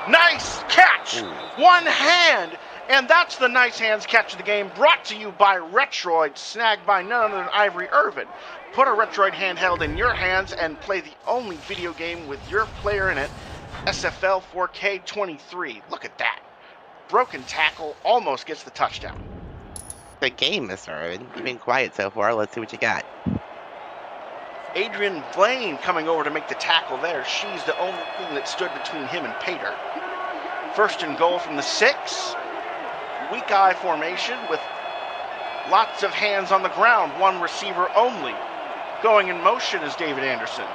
A: Nice catch!
B: Ooh.
A: One hand! And that's the nice hands catch of the game, brought to you by Retroid, snagged by none other than Ivory Irvin. Put a Retroid handheld in your hands and play the only video game with your player in it, SFL 4K 23. Look at that. Broken tackle, almost gets the touchdown.
B: Good game, Mr. Irvin. You've been quiet so far. Let's see what you got.
A: Adrian Blaine coming over to make the tackle there. She's the only thing that stood between him and Pater. 1st and goal from the 6. Weak eye formation with lots of hands on the ground. 1 receiver only. Going in motion is David Anderson.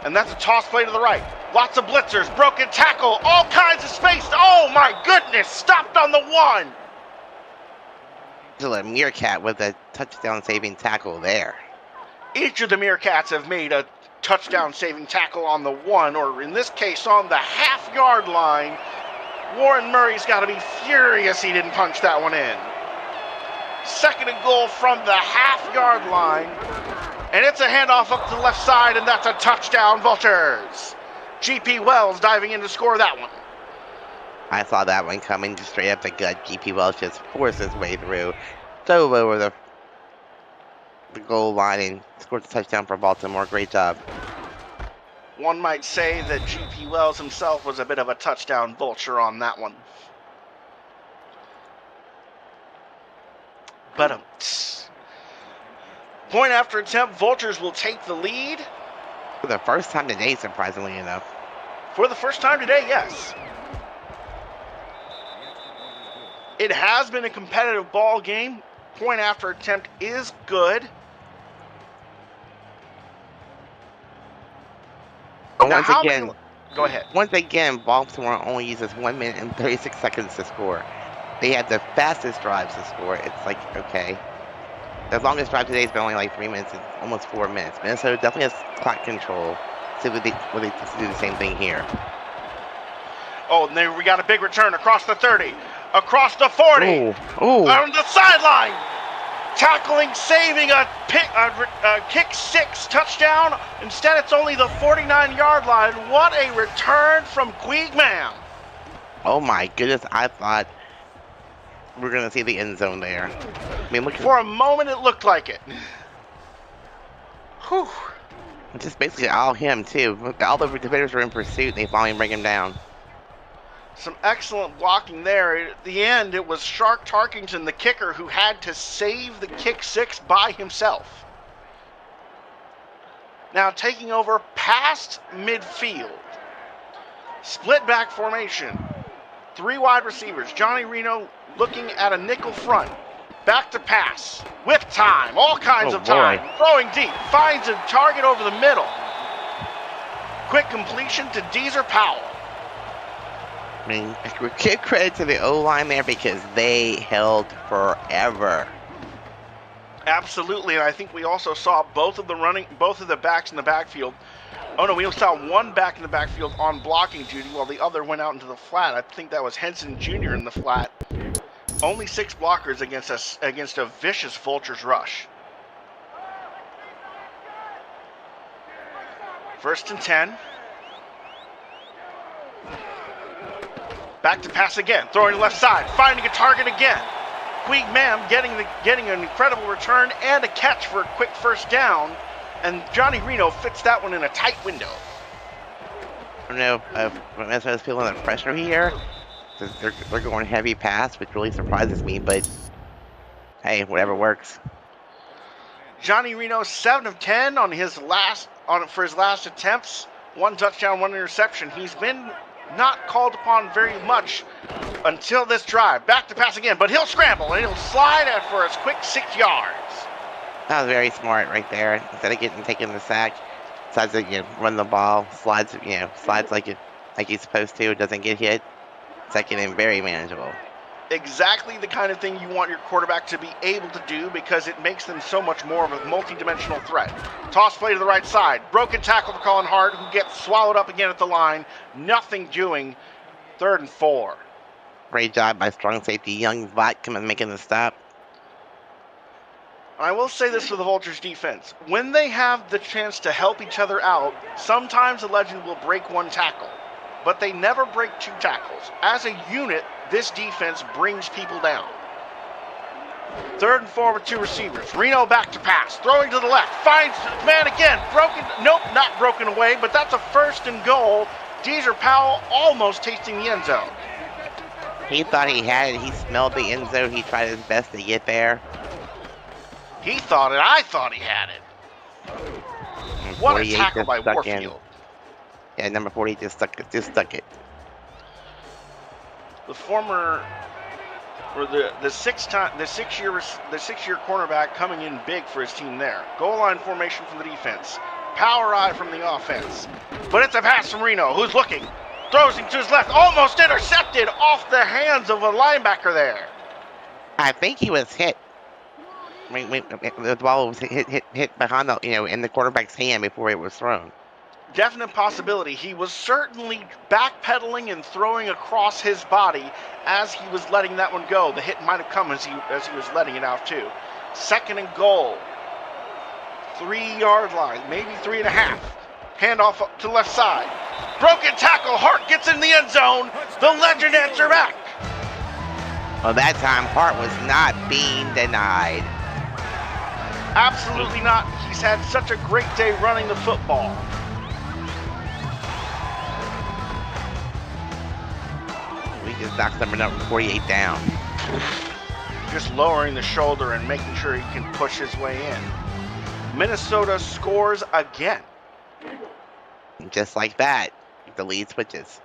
A: And that's a toss play to the right. Lots of blitzers, broken tackle, all kinds of space. Oh my goodness, stopped on the 1.
B: A meerkat with a touchdown saving tackle there.
A: Each of the Meerkats have made a touchdown saving tackle on the 1, or in this case on the half-yard line. Warren Murray's got to be furious he didn't punch that one in. 2nd and goal from the half-yard line. And it's a handoff up to the left side, and that's a touchdown, Vultures. GP Wells diving in to score that one.
B: I saw that one coming just straight up the gut. GP Wells just forced his way through, dove over the goal line, and scored a touchdown for Baltimore. Great job.
A: One might say that GP Wells himself was a bit of a touchdown vulture on that one. But point after attempt, Vultures will take the lead.
B: For the first time today, surprisingly enough.
A: For the first time today, yes. It has been a competitive ball game. Point after attempt is good.
B: But
A: Now,
B: go ahead. Once again, Baltimore only uses 1 minute and 36 seconds to score. They had the fastest drives to score. It's like, okay. The longest drive today has been only like 3 minutes and almost 4 minutes. Minnesota definitely has clock control. So would they do the same thing here?
A: Oh, and there we got a big return across the 30, across the 40, on the sideline. Tackling, saving a kick 6 touchdown. Instead, it's only the 49-yard line. What a return from Queegman.
B: Oh my goodness, I thought we were going to see the end zone there. I mean, look.
A: For a moment, it looked like it. Whew.
B: Just basically all him, too. All the defenders were in pursuit, and they finally bring him down.
A: Some excellent blocking there. At the end, it was Shark Tarkington, the kicker, who had to save the kick 6 by himself. Now taking over past midfield. Split back formation. 3 wide receivers. Johnny Reno looking at a nickel front. Back to pass. With time. All kinds of time. Throwing deep. Finds a target over the middle. Quick completion to Deezer Powell.
B: I mean, give credit to the O-line there because they held forever.
A: Absolutely, and I think we also saw both of the backs in the backfield. Oh no, we saw one back in the backfield on blocking duty while the other went out into the flat. I think that was Henson Jr. in the flat. Only 6 blockers against a vicious Vultures rush. 1st and 10. Back to pass again, throwing left side, finding a target again. Queegman getting an incredible return and a catch for a quick 1st down, and Johnny Reno fits that one in a tight window.
B: I don't know if Minnesota's feeling the pressure here. They're going heavy pass, which really surprises me, but hey, whatever works.
A: Johnny Reno 7 of 10 for his last attempts. 1 touchdown, 1 interception. He's been not called upon very much until this drive. Back to pass again, but he'll scramble and he'll slide out for his quick 6 yards.
B: That was very smart right there. Instead of taking the sack, decides to run the ball, slides like he's supposed to. Doesn't get hit. 2nd and very manageable.
A: Exactly the kind of thing you want your quarterback to be able to do because it makes them so much more of a multi-dimensional threat. Toss play to the right side. Broken tackle for Colin Hart, who gets swallowed up again at the line. Nothing doing. 3rd and 4.
B: Great job by strong safety Young Vot coming making the stop.
A: I will say this for the Vultures defense. When they have the chance to help each other out, sometimes the legend will break 1 tackle, but they never break 2 tackles. As a unit, this defense brings people down. 3rd and 4 with 2 receivers. Reno back to pass. Throwing to the left. Finds man again. Broken. Nope, not broken away, but that's a 1st and goal. Deezer Powell almost tasting the end zone.
B: He thought he had it. He smelled the end zone. He tried his best to get there.
A: He thought it. I thought he had it. What a tackle by Warfield.
B: Yeah, number 40 just stuck it.
A: The former, or the 6-year cornerback coming in big for his team there. Goal line formation from the defense. Power eye from the offense. But it's a pass from Reno, who's looking. Throws him to his left. Almost intercepted off the hands of a linebacker there.
B: I think he was hit. The ball was hit behind the, in the quarterback's hand before it was thrown.
A: Definite possibility. He was certainly backpedaling and throwing across his body as he was letting that one go. The hit might have come as he was letting it out too. 2nd and goal. 3-yard line, maybe 3.5. Handoff up to left side. Broken tackle. Hart gets in the end zone. The legend answer back.
B: Well, that time Hart was not being denied.
A: Absolutely not. He's had such a great day running the football.
B: We just knocked number 48 down.
A: Just lowering the shoulder and making sure he can push his way in. Minnesota scores again.
B: Just like that, the lead switches.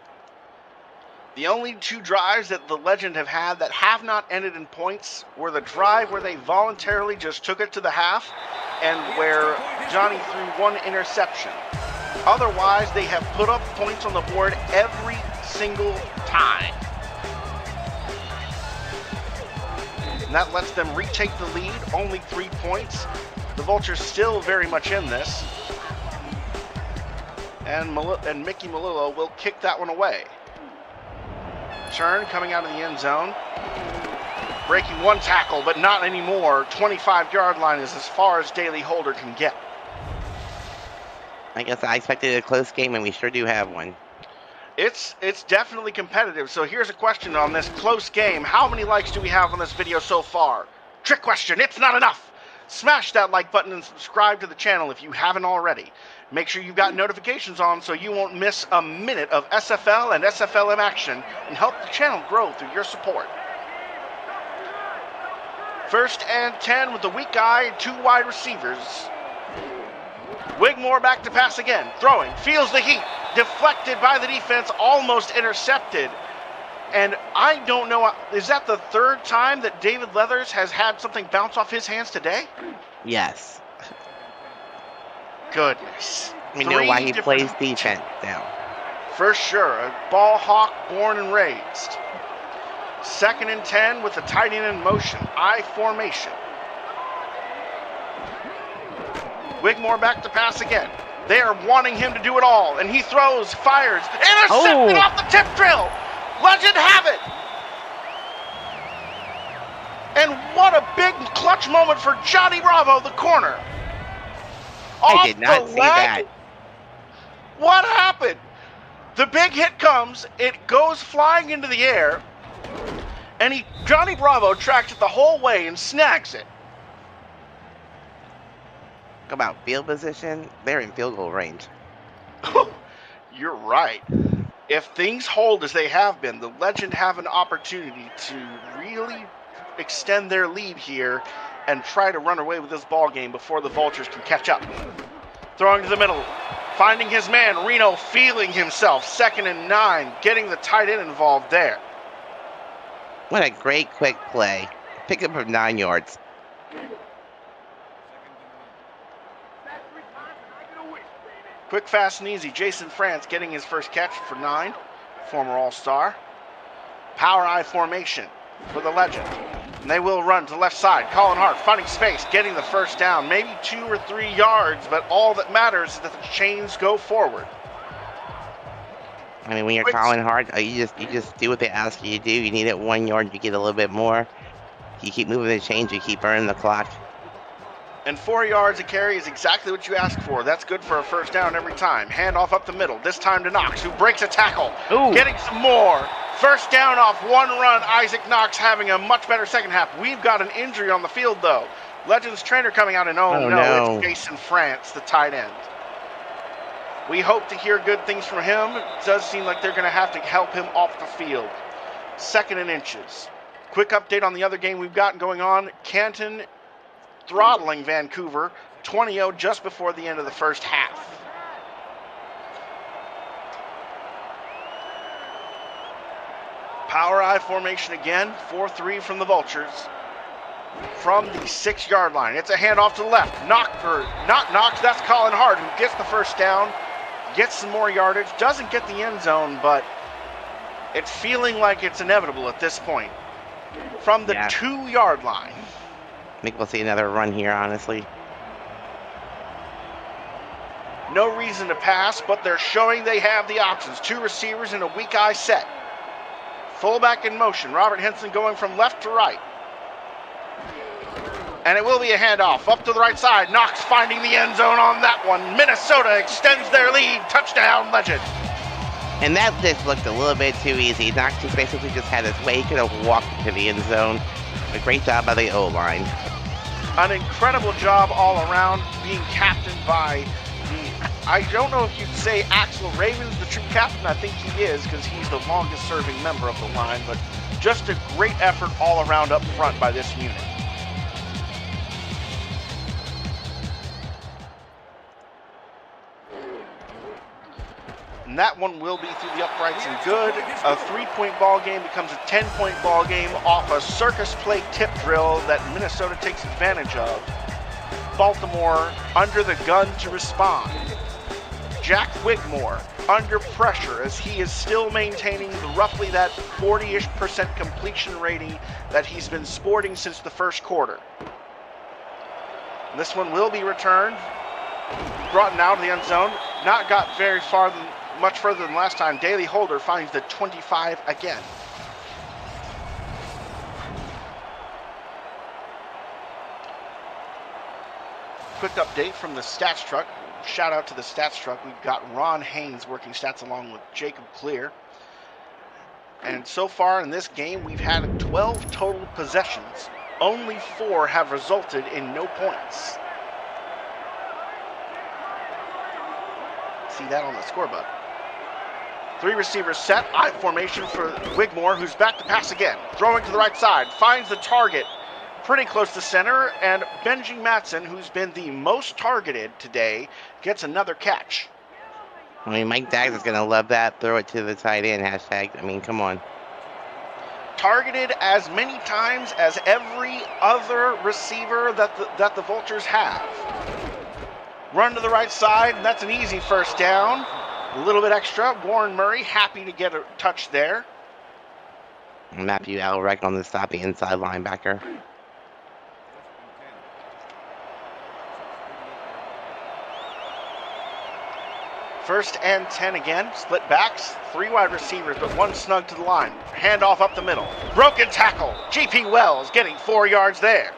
A: The only 2 drives that the Legend have had that have not ended in points were the drive where they voluntarily just took it to the half and where Johnny threw 1 interception. Otherwise, they have put up points on the board every single time. And that lets them retake the lead, only 3 points. The Vultures still very much in this. And Mickey Malillo will kick that one away. Turn coming out of the end zone. Breaking 1 tackle, but not anymore. 25-yard line is as far as Daley Holder can get.
B: I guess I expected a close game, and we sure do have one.
A: It's definitely competitive. So here's a question on this close game. How many likes do we have on this video so far? Trick question. It's not enough. Smash that like button and subscribe to the channel if you haven't already. Make sure you've got notifications on so you won't miss a minute of SFL and SFLM action and help the channel grow through your support. 1st and 10 with the weak eye and 2 wide receivers. Wigmore back to pass again. Throwing. Feels the heat. Deflected by the defense. Almost intercepted. And I don't know, is that the 3rd time that David Leathers has had something bounce off his hands today?
B: Yes.
A: Goodness.
B: We know why he plays defense now.
A: For sure. A ball hawk born and raised. 2nd and 10 with the tight end in motion. I formation. Wigmore back to pass again. They are wanting him to do it all. And he throws, fires, intercepted off the tip drill. Legend have it. And what a big clutch moment for Johnny Bravo, the corner.
B: I did not see that.
A: What happened? The big hit comes, it goes flying into the air, and Johnny Bravo tracks it the whole way and snags it.
B: About field position, they're in field goal range.
A: You're right. If things hold as they have been, the Legend have an opportunity to really extend their lead here and try to run away with this ball game before the Vultures can catch up. Throwing to the middle, finding his man, Reno feeling himself. 2nd and 9, getting the tight end involved there.
B: What a great quick play. Pick up from 9 yards.
A: Quick, fast, and easy. Jason France getting his first catch for 9. Former All-Star. Power eye formation for the Legend. And they will run to the left side. Colin Hart finding space, getting the first down. Maybe 2 or 3 yards, but all that matters is that the chains go forward.
B: I mean, when you're Colin Hart, you just do what they ask you to do. You need it 1 yard, you get a little bit more. You keep moving the chains, you keep burning the clock.
A: And 4 yards a carry is exactly what you ask for. That's good for a first down every time. Handoff up the middle, this time to Knox, who breaks a tackle.
B: Ooh.
A: Getting some more. First down off 1 run. Isaac Knox having a much better second half. We've got an injury on the field, though. Legends trainer coming out and oh no, it's Jason France, the tight end. We hope to hear good things from him. It does seem like they're going to have to help him off the field. 2nd and inches. Quick update on the other game we've got going on. Canton throttling Vancouver 20-0 just before the end of the first half. Power eye formation again, 4-3 from the Vultures. from the 6-yard line. It's a handoff to the left. Not Knox, that's Colin Hart, who gets the first down, gets some more yardage, doesn't get the end zone, but it's feeling like it's inevitable at this point. From the 2-yard line.
B: I think we'll see another run here, honestly.
A: No reason to pass, but they're showing they have the options. 2 receivers in a weak eye set. Fullback in motion. Robert Henson going from left to right. And it will be a handoff up to the right side. Knox finding the end zone on that one. Minnesota extends their lead. Touchdown, Legend.
B: And that just looked a little bit too easy. Knox just basically just had his way. He could have walked into the end zone. A great job by the O-line.
A: An incredible job all around, being captained by I don't know if you'd say Axel Raven's the true captain. I think he is, because he's the longest serving member of the line, but just a great effort all around up front by this unit. And that one will be through the uprights and good. A 3-point ball game becomes a 10-point ball game off a circus play tip drill that Minnesota takes advantage of. Baltimore under the gun to respond. Jack Wigmore under pressure as he is still maintaining roughly that 40-ish% completion rating that he's been sporting since the first quarter. This one will be returned, brought out of the end zone. Not got very far, much further than last time. Daley Holder finds the 25 again. Quick update from the stats truck. Shout out to the stats truck. We've got Ron Haynes working stats along with Jacob Clear. And so far in this game, we've had 12 total possessions. Only 4 have resulted in no points. See that on the scoreboard. 3 receivers set. I formation for Wigmore, who's back to pass again. Throwing to the right side. Finds the target pretty close to center. And Benji Matson, who's been the most targeted today, gets another catch.
B: I mean, Mike Daggs is going to love that. Throw it to the tight end hashtag. I mean, come on.
A: Targeted as many times as every other receiver that the Vultures have. Run to the right side, and that's an easy first down. A little bit extra. Warren Murray happy to get a touch there.
B: Matthew Alrek on the stopping inside linebacker.
A: First and 10 again. Split backs. 3 wide receivers, but 1 snug to the line. Handoff up the middle. Broken tackle. G.P. Wells getting 4 yards there.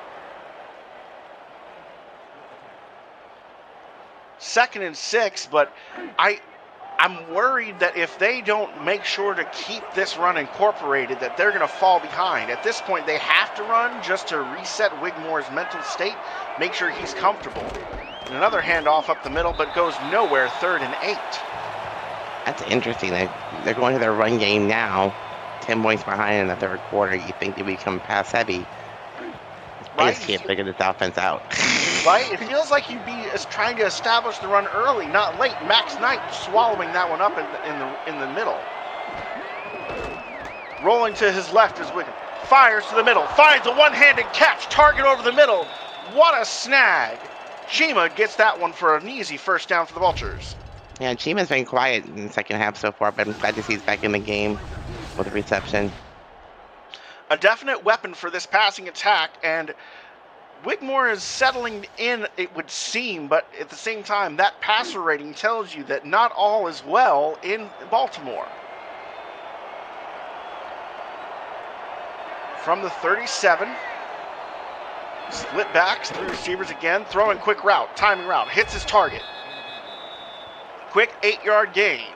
A: 2nd and 6, but I'm worried that if they don't make sure to keep this run incorporated, that they're going to fall behind. At this point, they have to run just to reset Wigmore's mental state, make sure he's comfortable. And another handoff up the middle, but goes nowhere. 3rd and 8.
B: That's interesting. They're going to their run game now. 10 points behind in the 3rd quarter. You think they become pass heavy. I just can't figure this offense out.
A: Right? It feels like you'd be trying to establish the run early, not late. Max Knight swallowing that one up in the middle. Rolling to his left is Wiggum. Fires to the middle. Finds a one-handed catch. Target over the middle. What a snag. Chima gets that one for an easy first down for the Vultures.
B: Yeah, Chima's been quiet in the second half so far, but I'm glad to see he's back in the game with a reception.
A: A definite weapon for this passing attack, and Wigmore is settling in, it would seem, but at the same time, that passer rating tells you that not all is well in Baltimore. From the 37, split backs, 3 receivers again, throwing quick route, timing route, hits his target. Quick 8-yard gain.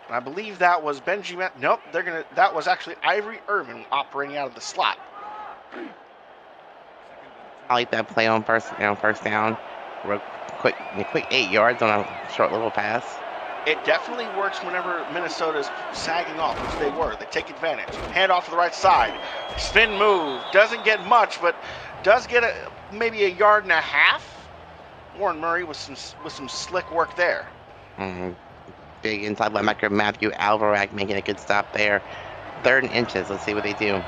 A: I believe that was Benjamin. Nope, that was actually Ivory Irvin operating out of the slot.
B: I like that play on first down. Real quick 8 yards on a short little pass.
A: It definitely works whenever Minnesota's sagging off, which they were. They take advantage. Hand off to the right side. Spin move. Doesn't get much, but does get maybe 1.5 yards. Warren Murray with some slick work there.
B: Big inside linebacker Matthew Alvarak making a good stop there. 3rd and inches. Let's see what they do.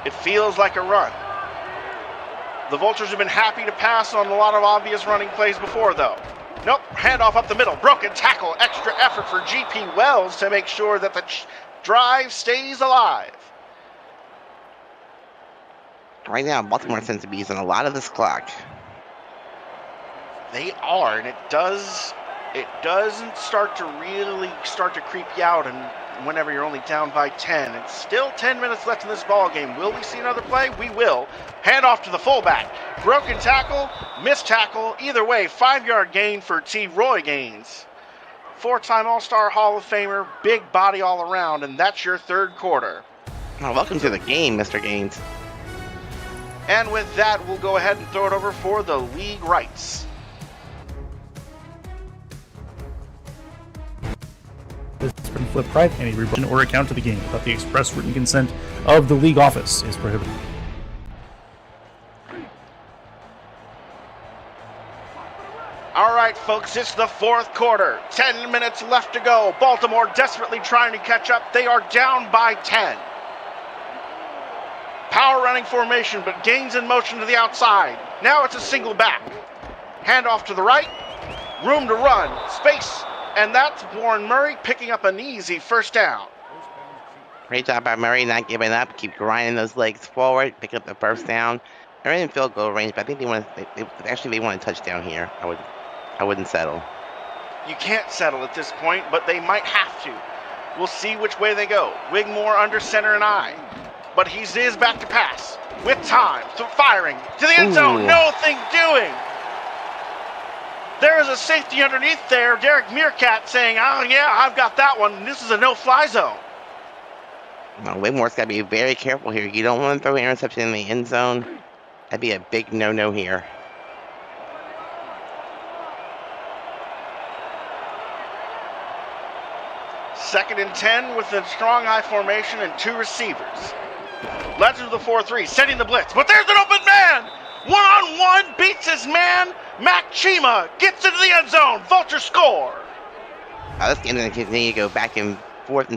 A: It feels like a run. The Vultures have been happy to pass on a lot of obvious running plays before, though. Nope, handoff up the middle, broken tackle, extra effort for GP Wells to make sure that the drive stays alive.
B: Right now, Baltimore seems to be using a lot of this clock.
A: They are, and it doesn't start to really creep you out, and whenever you're only down by 10. It's still 10 minutes left in this ball game. Will we see another play? We will. Hand off to the fullback. Broken tackle, missed tackle. Either way, 5-yard gain for T. Roy Gaines. 4-time All-Star Hall of Famer, big body all around, and that's your third quarter.
B: Oh, welcome to the game, Mr. Gaines.
A: And with that, we'll go ahead and throw it over for the league rights.
E: This has been flipped private. Any reproduction or account to the game without the express written consent of the league office is prohibited.
A: All right, folks, it's the fourth quarter. 10 minutes left to go. Baltimore desperately trying to catch up. They are down by 10. Power running formation, but Gaines in motion to the outside. Now it's a single back. Handoff to the right. Room to run. Space. And that's Warren Murray picking up an easy first down.
B: Great job by Murray, not giving up. Keep grinding those legs forward. Pick up the first down. They're in field goal range, but I think they want a touchdown here. I wouldn't settle.
A: You can't settle at this point, but they might have to. We'll see which way they go. Wigmore under center and I. But he is back to pass. With time. Firing. To the end zone. Nothing doing. There is a safety underneath there. Derek Meerkat saying, oh, yeah, I've got that one. This is a no-fly zone.
B: Well, Wigmore's got to be very careful here. You don't want to throw an interception in the end zone. That'd be a big no-no here.
A: Second and 10 with a strong I formation and 2 receivers. Legend of the 4-3, setting the blitz. But there's an open man! One-on-one, beats his man. Mac Chima gets into the end zone. Vultures score.
B: This game's going to continue to go back and forth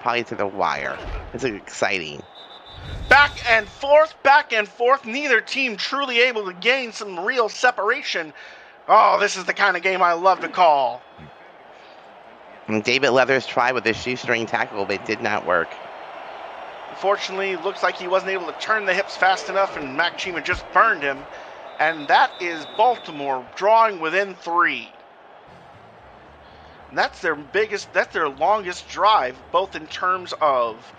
B: probably to the wire. This is exciting.
A: Back and forth. Neither team truly able to gain some real separation. Oh, this is the kind of game I love to call.
B: And David Leathers tried with his shoestring tackle, but it did not work.
A: Unfortunately, it looks like he wasn't able to turn the hips fast enough, and Mac Chima just burned him. And that is Baltimore drawing within 3. And that's their longest drive, both in terms of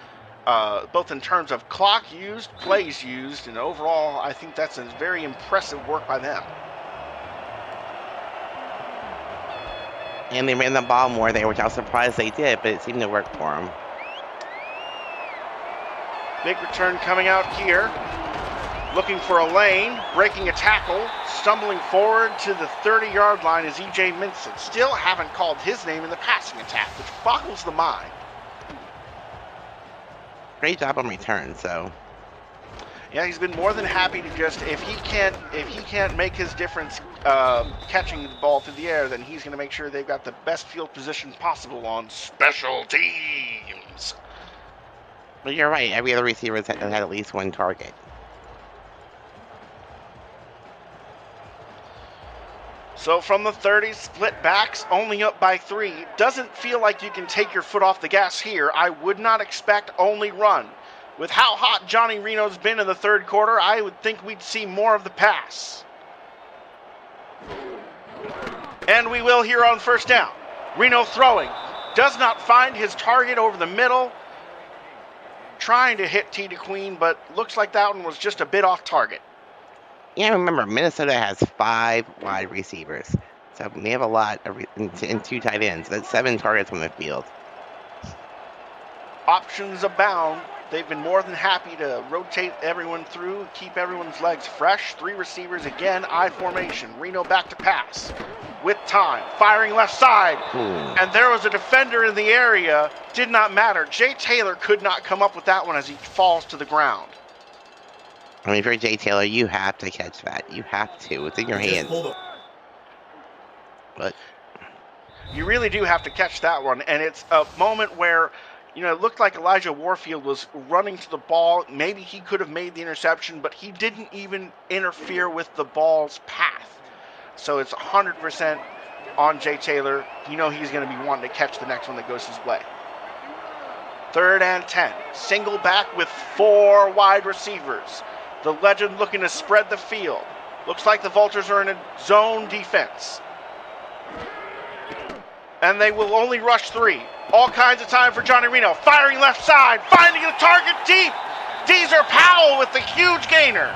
A: clock used, plays used, and overall, I think that's a very impressive work by them.
B: And they ran the ball more there, which I was surprised they did, but it seemed to work for them.
A: Big return coming out here. Looking for a lane, breaking a tackle, stumbling forward to the 30-yard line is E.J. Minson. Still haven't called his name in the passing attack, which boggles the mind.
B: Great job on return, so.
A: Yeah, he's been more than happy to just, if he can't make his difference catching the ball through the air, then he's going to make sure they've got the best field position possible on special teams.
B: But you're right, every other receiver has had at least one target.
A: So from the 30, split backs, only up by 3. Doesn't feel like you can take your foot off the gas here. I would not expect only run. With how hot Johnny Reno's been in the third quarter, I would think we'd see more of the pass. And we will here on first down. Reno throwing. Does not find his target over the middle. Trying to hit T. DeQueen, but looks like that one was just a bit off target.
B: Yeah, remember, Minnesota has 5 wide receivers. So they have a lot and 2 tight ends. That's 7 targets on the field.
A: Options abound. They've been more than happy to rotate everyone through, keep everyone's legs fresh. 3 receivers again, I formation. Reno back to pass. With time, firing left side. And there was a defender in the area. Did not matter. Jay Taylor could not come up with that one as he falls to the ground.
B: I mean, if you're Jay Taylor, you have to catch that. You have to. It's in your hands. But
A: you really do have to catch that one, and it's a moment where You know, it looked like Elijah Warfield was running to the ball. Maybe he could have made the interception, but he didn't even interfere with the ball's path. So it's 100% on Jay Taylor. You know he's going to be wanting to catch the next one that goes his way. 3rd and 10. Single back with 4 wide receivers. The legend looking to spread the field. Looks like the Vultures are in a zone defense. And they will only rush 3. All kinds of time for Johnny Reno. Firing left side. Finding a target deep. Deezer Powell with the huge gainer.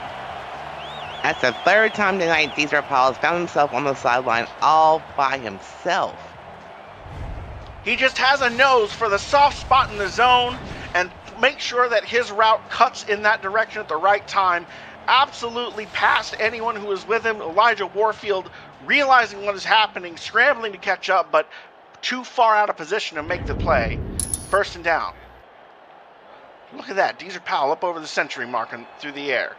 B: That's the 3rd time tonight Deezer Powell has found himself on the sideline all by himself.
A: He just has a nose for the soft spot in the zone and make sure that his route cuts in that direction at the right time. Absolutely past anyone who is with him. Elijah Warfield realizing what is happening, scrambling to catch up, but too far out of position to make the play. 1st and down. Look at that. Deezer Powell up over the century mark and through the air,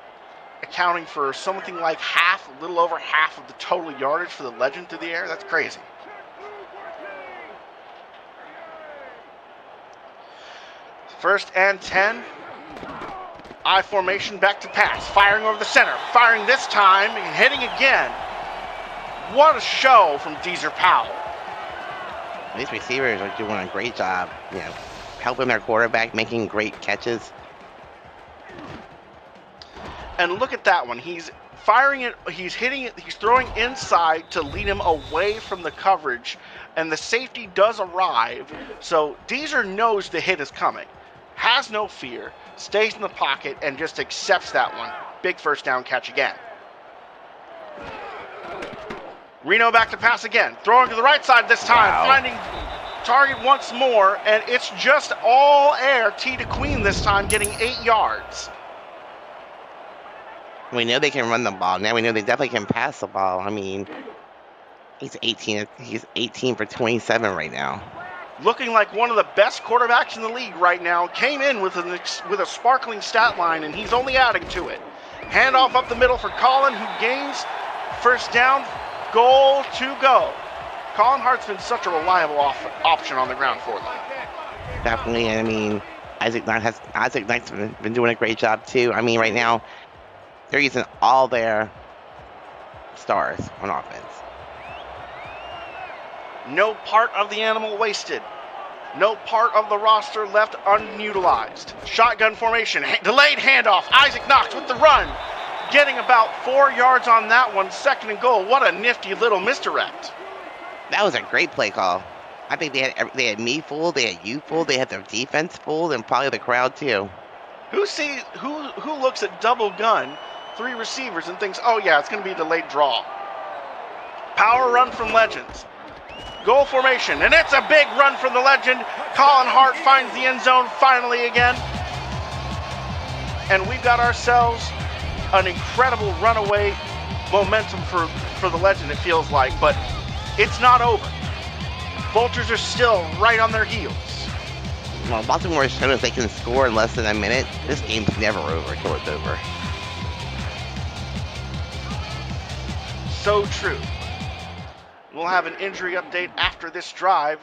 A: accounting for something like half, a little over half of the total yardage for the legend through the air. That's crazy. First and 10. I formation back to pass. Firing over the center. Firing this time and hitting again. What a show from Deezer Powell.
B: These receivers are doing a great job, you know, helping their quarterback, making great catches.
A: And look at that one. He's firing it, he's hitting it, he's throwing inside to lead him away from the coverage. And the safety does arrive. So Deezer knows the hit is coming. Has no fear, stays in the pocket, and just accepts that one. Big 1st down catch again. Reno back to pass again. Throwing to the right side this time.
B: Wow.
A: Finding target once more, and it's just all air. T to Queen this time, getting 8 yards.
B: We know they can run the ball. Now we know they definitely can pass the ball. I mean, he's 18 for 27 right now.
A: Looking like one of the best quarterbacks in the league right now. Came in with a sparkling stat line, and he's only adding to it. Handoff up the middle for Colin, who gains 1st down. Goal to go. Colin Hart's been such a reliable option on the ground for them.
B: Definitely. I mean, Isaac Knight's been doing a great job too. I mean, right now they're using all their stars on offense.
A: No part of the animal wasted. No part of the roster left unutilized. Shotgun formation. Delayed handoff. Isaac Knox with the run. Getting about 4 yards on that one. 2nd and goal. What a nifty little misdirect.
B: That was a great play call. I think they had me fooled, they had you fooled, they had their defense fooled, and probably the crowd too.
A: Who looks at double gun, 3 receivers, and thinks, oh yeah, it's going to be a delayed draw. Power run from Legends. Goal formation, and it's a big run from the legend. Colin Hart finds the end zone finally again. And we've got ourselves an incredible runaway momentum for the legend, it feels like, but it's not over. Vultures are still right on their heels.
B: Well, Baltimore has shown us they can score in less than a minute. This game's never over until it's over.
A: So true. We'll have an injury update after this drive.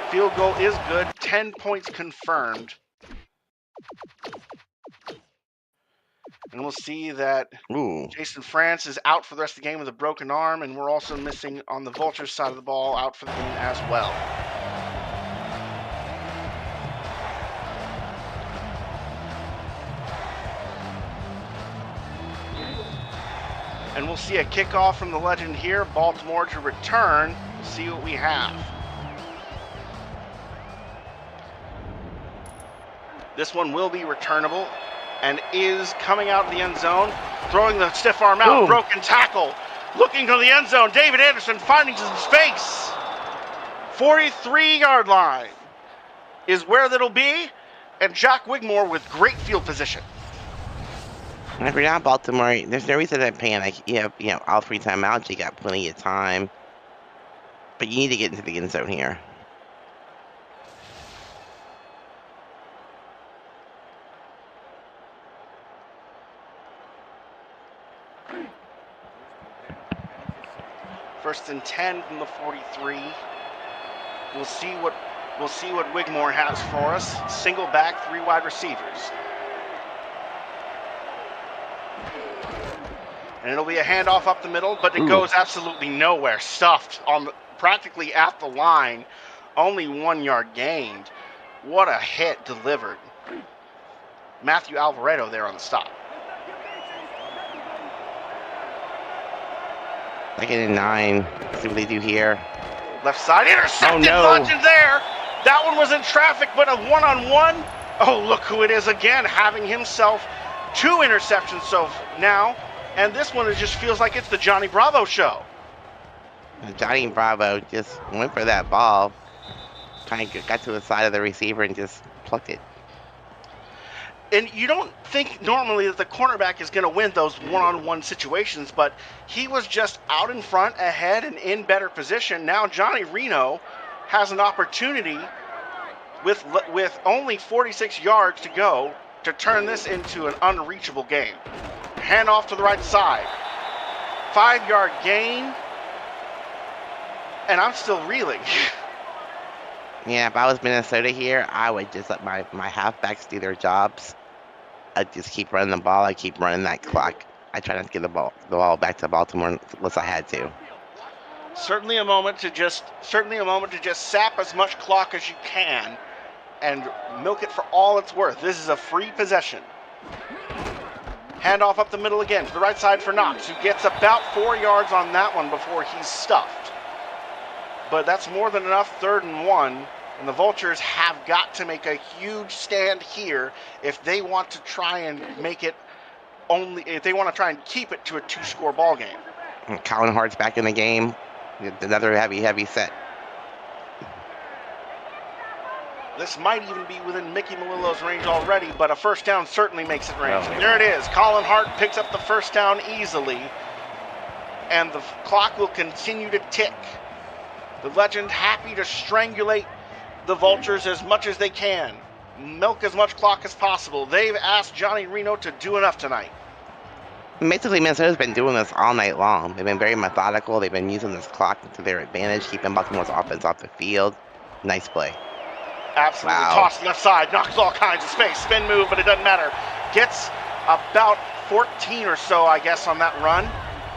A: Field goal is good. 10 points confirmed. And we'll see that Jason France is out for the rest of the game with a broken arm, and we're also missing on the Vultures side of the ball, out for the game as well. And we'll see a kickoff from the legend here. Baltimore to return. We'll see what we have. This one will be returnable and is coming out of the end zone. Throwing the stiff arm out. Broken tackle. Looking to the end zone. David Anderson finding some space. 43-yard line is where that'll be. And Jack Wigmore with great field position.
B: And if you're not Baltimore, there's no reason to panic. You have, all 3 timeouts. You got plenty of time. But you need to get into the end zone here.
A: First and 10 from the 43. We'll see what We'll see what Wigmore has for us. Single back, 3 wide receivers. And it'll be a handoff up the middle, but it goes absolutely nowhere. Stuffed on practically at the line. Only 1 yard gained. What a hit delivered. Matthew Alvaredo there on the stop.
B: 2nd and 9. See what they do here.
A: Left side, intercepted.
B: Oh, no.
A: Legend there. That one was in traffic, but a one-on-one. Oh, look who it is again, having himself 2 interceptions so now. And this one, it just feels like it's the Johnny Bravo show.
B: Johnny Bravo just went for that ball. Kind of got to the side of the receiver and just plucked it.
A: And you don't think normally that the cornerback is going to win those one-on-one situations, but he was just out in front, ahead, and in better position. Now Johnny Reno has an opportunity with only 46 yards to go to turn this into an unreachable game. Handoff to the right side. 5-yard gain. And I'm still reeling.
B: Yeah, if I was Minnesota here, I would just let my halfbacks do their jobs. I'd just keep running the ball. I keep running that clock. I try not to get the ball back to Baltimore unless I had to.
A: Certainly a moment to just sap as much clock as you can and milk it for all it's worth. This is a free possession. Handoff up the middle again to the right side for Knox, who gets about 4 yards on that one before he's stuffed. But that's more than enough, 3rd and 1, and the Vultures have got to make a huge stand here if they want to try and keep it to a 2-score ball game.
B: Colin Hart's back in the game. Another heavy set.
A: This might even be within Mickey Malillo's range already, but a first down certainly makes it range.
B: Oh.
A: There it is. Colin Hart picks up the first down easily, and the clock will continue to tick. The Legend happy to strangulate the Vultures as much as they can. Milk as much clock as possible. They've asked Johnny Reno to do enough tonight.
B: Basically, Minnesota's been doing this all night long. They've been very methodical. They've been using this clock to their advantage, keeping Baltimore's offense off the field. Nice play.
A: Absolutely.
B: Wow.
A: Tossed left side, knocks all kinds of space. Spin move, but it doesn't matter. Gets about 14 or so, I guess, on that run.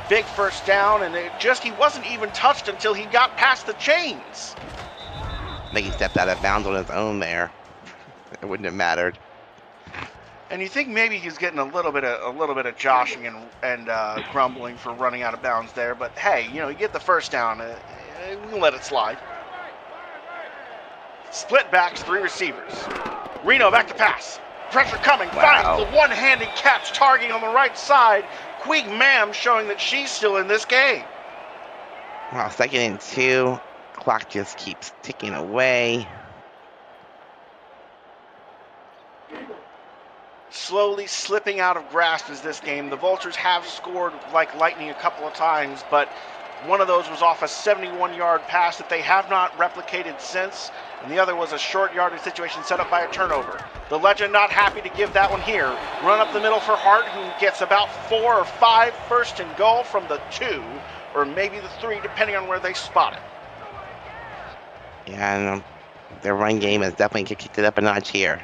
A: Big first down, and he wasn't even touched until he got past the chains.
B: I think he stepped out of bounds on his own there. It wouldn't have mattered.
A: And you think maybe he's getting a little bit of joshing and grumbling for running out of bounds there, but hey, you get the first down. We can let it slide. Split backs, 3 receivers. Reno back to pass. Pressure coming.
B: Wow.
A: Finds the one-handed catch, targeting on the right side. Queeg Mam showing that she's still in this game.
B: Wow, 2nd and 2. Clock just keeps ticking away.
A: Slowly slipping out of grasp is this game. The Vultures have scored like lightning a couple of times, but one of those was off a 71-yard pass that they have not replicated since, and the other was a short yardage situation set up by a turnover. The Legend not happy to give that one here. Run up the middle for Hart, who gets about 4 or 5 first and goal from the 2, or maybe the 3, depending on where they spot it.
B: Yeah, and their run game has definitely kicked it up a notch here.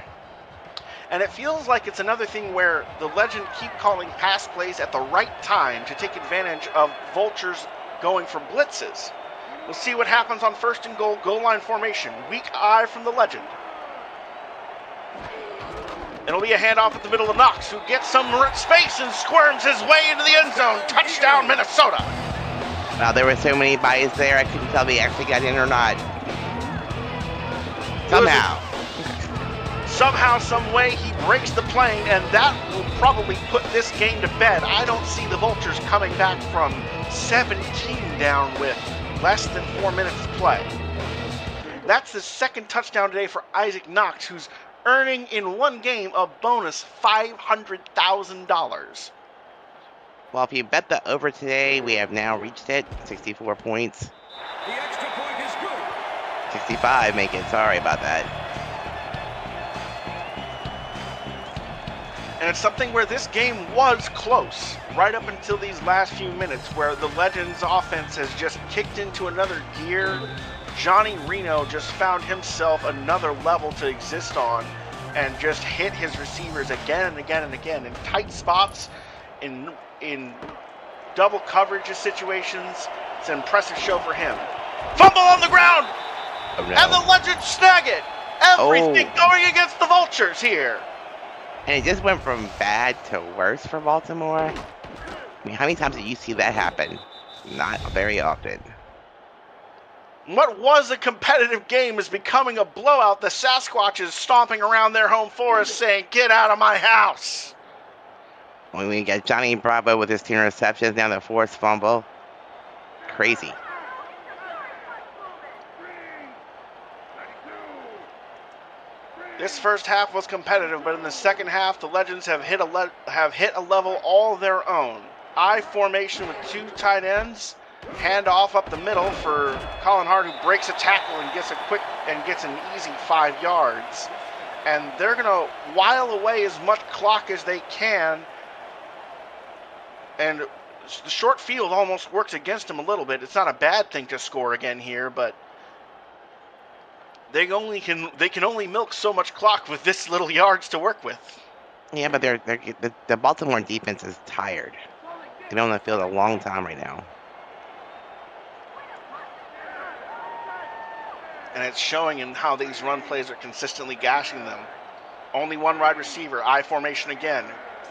A: And it feels like it's another thing where the Legend keep calling pass plays at the right time to take advantage of Vultures going for blitzes. We'll see what happens on 1st and goal line formation. Weak eye from the Legend. It'll be a handoff at the middle of Knox, who gets some space and squirms his way into the end zone. Touchdown, Minnesota.
B: Wow, there were so many buys there, I couldn't tell if they actually got in or not.
A: Somehow, some way, he breaks the plane, and that will probably put this game to bed. I don't see the Vultures coming back from 17 down with less than 4 minutes to play. That's the 2nd touchdown today for Isaac Knox, who's earning in one game a bonus $500,000.
B: Well, if you bet the over today, we have now reached it. 64 points.
D: The extra point is good.
B: 65, make it. Sorry about that.
A: And it's something where this game was close, right up until these last few minutes, where the Legends offense has just kicked into another gear, Johnny Reno just found himself another level to exist on and just hit his receivers again and again and again in tight spots, in double coverage situations. It's an impressive show for him. Fumble on the ground!
B: Oh, no.
A: And the Legends snag it! Everything going against the Vultures here.
B: And it just went from bad to worse for Baltimore. I mean, how many times did you see that happen? Not very often.
A: What was a competitive game is becoming a blowout. The Sasquatches stomping around their home forest saying, "Get out of my house."
B: When we get Johnny Bravo with his 2 interceptions, down the forced fumble. Crazy.
A: This first half was competitive, but in the second half, the Legends have hit a level all their own. I formation with 2 tight ends. Hand off up the middle for Colin Hart, who breaks a tackle and gets an easy 5 yards. And they're gonna while away as much clock as they can. And the short field almost works against them a little bit. It's not a bad thing to score again here, but they can only milk so much clock with this little yards to work with.
B: Yeah, but the Baltimore defense is tired. They've been on the field a long time right now.
A: And it's showing in how these run plays are consistently gashing them. Only 1 wide receiver, I formation again.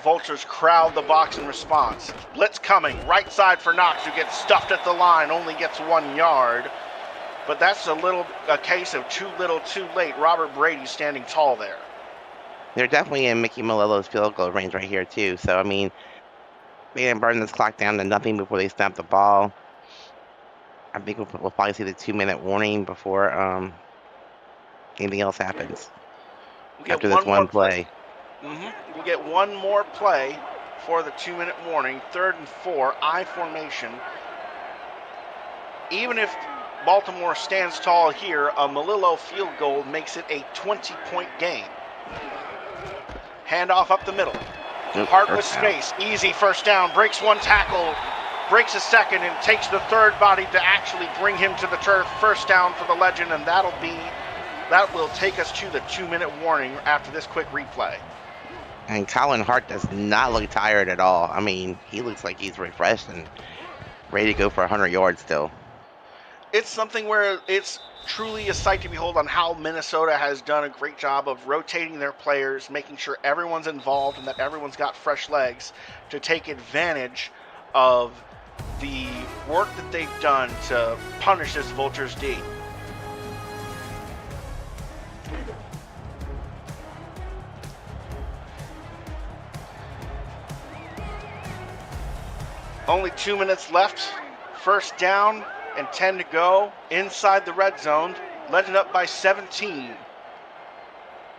A: Vultures crowd the box in response. Blitz coming, right side for Knox, who gets stuffed at the line, only gets 1 yard. But that's a case of too little, too late. Robert Brady standing tall there.
B: They're definitely in Mickey Malillo's field goal range right here, too. So, I mean, they didn't burn this clock down to nothing before they snapped the ball. I think we'll probably see the 2-minute warning before anything else happens. After this one play.
A: We'll get 1 more play for the 2-minute warning. 3rd and 4, I formation. Even if Baltimore stands tall here, a Malillo field goal makes it a 20-point game. Handoff up the middle. Hart with space. Easy first down. Breaks 1 tackle. Breaks a second and takes the 3rd body to actually bring him to the turf. First down for the Legend, and that will take us to the 2-minute warning after this quick replay.
B: And Colin Hart does not look tired at all. I mean, he looks like he's refreshed and ready to go for 100 yards still.
A: It's something where it's truly a sight to behold on how Minnesota has done a great job of rotating their players, making sure everyone's involved and that everyone's got fresh legs to take advantage of the work that they've done to punish this Vultures D. Only 2 minutes left. First down and 10 to go inside the red zone. Legend up by 17.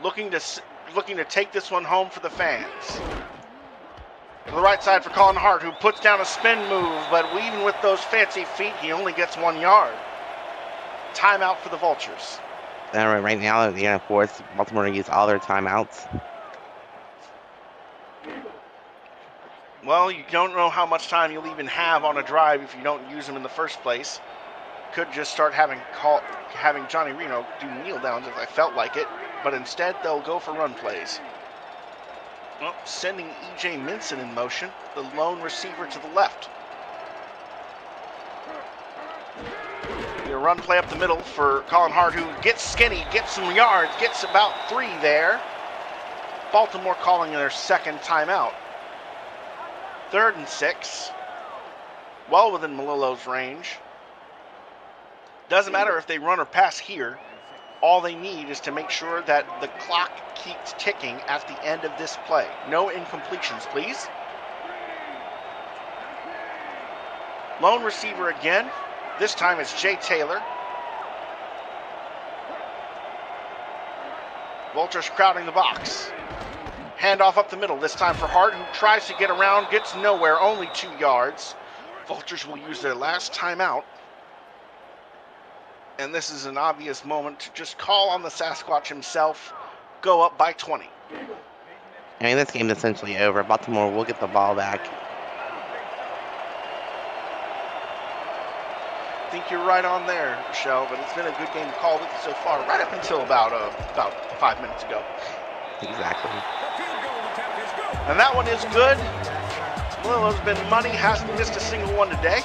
A: Looking to take this one home for the fans. To the right side for Colin Hart, who puts down a spin move, but even with those fancy feet, he only gets 1 yard. Timeout for the Vultures.
B: Right now, of course, Baltimore used all their timeouts.
A: Well, you don't know how much time you'll even have on a drive if you don't use them in the first place. Could just start having Johnny Reno do kneel downs if I felt like it, but instead they'll go for run plays. Well, sending E.J. Minson in motion, the lone receiver to the left. A run play up the middle for Colin Hart, who gets skinny, gets some yards, gets about 3 there. Baltimore calling their 2nd timeout. 3rd and 6. Well within Malillo's range. Doesn't matter if they run or pass here. All they need is to make sure that the clock keeps ticking at the end of this play. No incompletions, please. Lone receiver again. This time it's Jay Taylor. Vultures crowding the box. Handoff up the middle, this time for Hart, who tries to get around, gets nowhere, only 2 yards. Vultures will use their last timeout. And this is an obvious moment to just call on the Sasquatch himself, go up by 20.
B: I mean, this game is essentially over. Baltimore will get the ball back.
A: think you're right on there, Michelle, but it's been a good game to call with so far, right up until about 5 minutes ago.
B: Exactly.
D: The field goal attempt is good.
A: And that one is good. Lillo's been money, hasn't missed a single one today.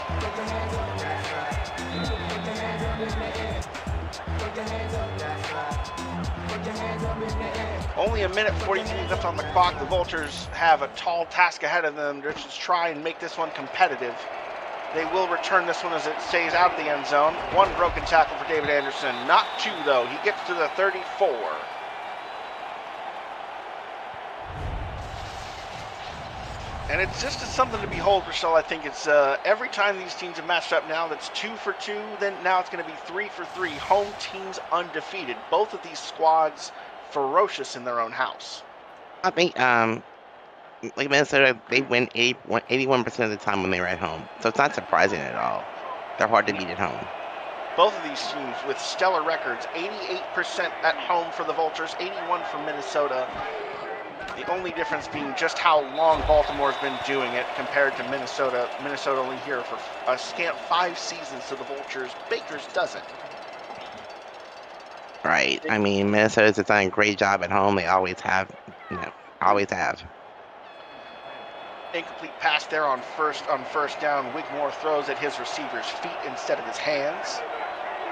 A: Only a minute 43 left on the clock. The Vultures have a tall task ahead of them to just try and make this one competitive. They will return this one as it stays out of the end zone. One broken tackle for David Anderson. Not two, though. He gets to the 34. And it's just something to behold, Rochelle. I think it's every time these teams have matched up now, that's 2 for 2. Then now it's going to be 3 for 3. Home teams undefeated. Both of these squads ferocious in their own house.
B: I think, like Minnesota, they win 81% of the time when they're at home. So it's not surprising at all. They're hard to beat at home.
A: Both of these teams with stellar records. 88% at home for the Vultures, 81 for Minnesota. The only difference being just how long Baltimore's been doing it compared to Minnesota. Minnesota only here for a scant 5 seasons to the Vultures. Baker's doesn't.
B: Right. I mean, Minnesota's done a great job at home. They always have. Always have.
A: Incomplete pass there on first down. Wigmore throws at his receiver's feet instead of his hands.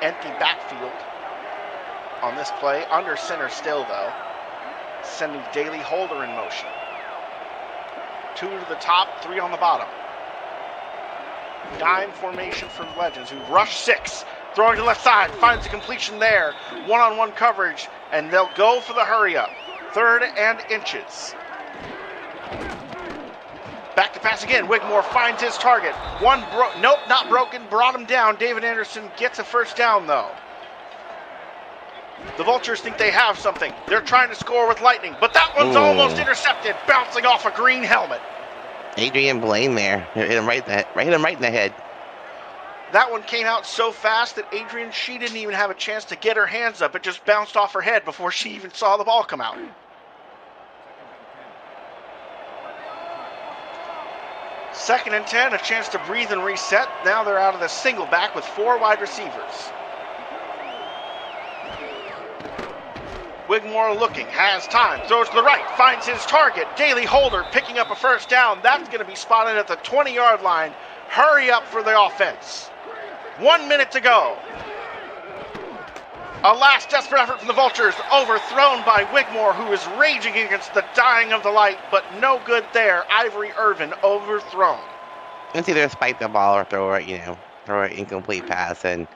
A: Empty backfield on this play. Under center still, though. Sending Daly Holder in motion. 2 to the top, 3 on the bottom. Dime formation from Legends, who rush 6. Throwing to the left side, finds a completion there. One-on-one coverage, and they'll go for the hurry-up. 3rd and inches. Back to pass again. Wigmore finds his target. Nope, not broken. Brought him down. David Anderson gets a first down, though. The Vultures think they have something. They're trying to score with lightning, but that one's almost intercepted, bouncing off a green helmet.
B: Adrian Blaine there. Hit him right in the head.
A: That one came out so fast that Adrian, she didn't even have a chance to get her hands up. It just bounced off her head before she even saw the ball come out. Second and 10, a chance to breathe and reset. Now they're out of the single back with 4 wide receivers. Wigmore looking, has time, throws to the right, finds his target. Daly Holder picking up a first down. That's going to be spotted at the 20-yard line. Hurry up for the offense. 1 minute to go. A last desperate effort from the Vultures, overthrown by Wigmore, who is raging against the dying of the light, but no good there. Ivory Irvin overthrown.
B: It's either spike the ball or throw an incomplete pass, and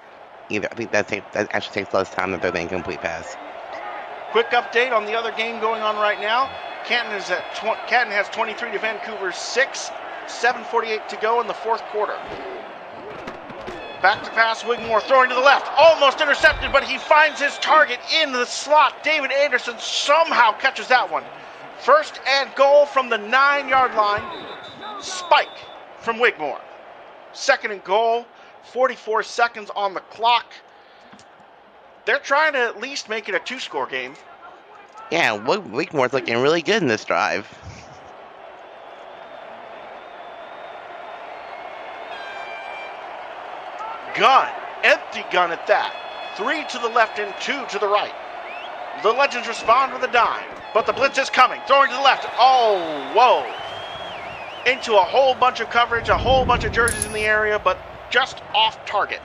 B: I think that actually takes less time than throw the incomplete pass.
A: Quick update on the other game going on right now. Canton has 23 to Vancouver's 6. 7:48 to go in the 4th quarter. Back to pass, Wigmore throwing to the left. Almost intercepted, but he finds his target in the slot. David Anderson somehow catches that one. 1st and goal from the 9-yard line. Spike from Wigmore. 2nd and goal. 44 seconds on the clock. They're trying to at least make it a 2-score game.
B: Yeah, Wigmore's looking really good in this drive.
A: Gun, empty gun at that. 3 to the left and 2 to the right. The Legends respond with a dime, but the blitz is coming. Throwing to the left. Oh, whoa. Into a whole bunch of coverage, a whole bunch of jerseys in the area, but just off target.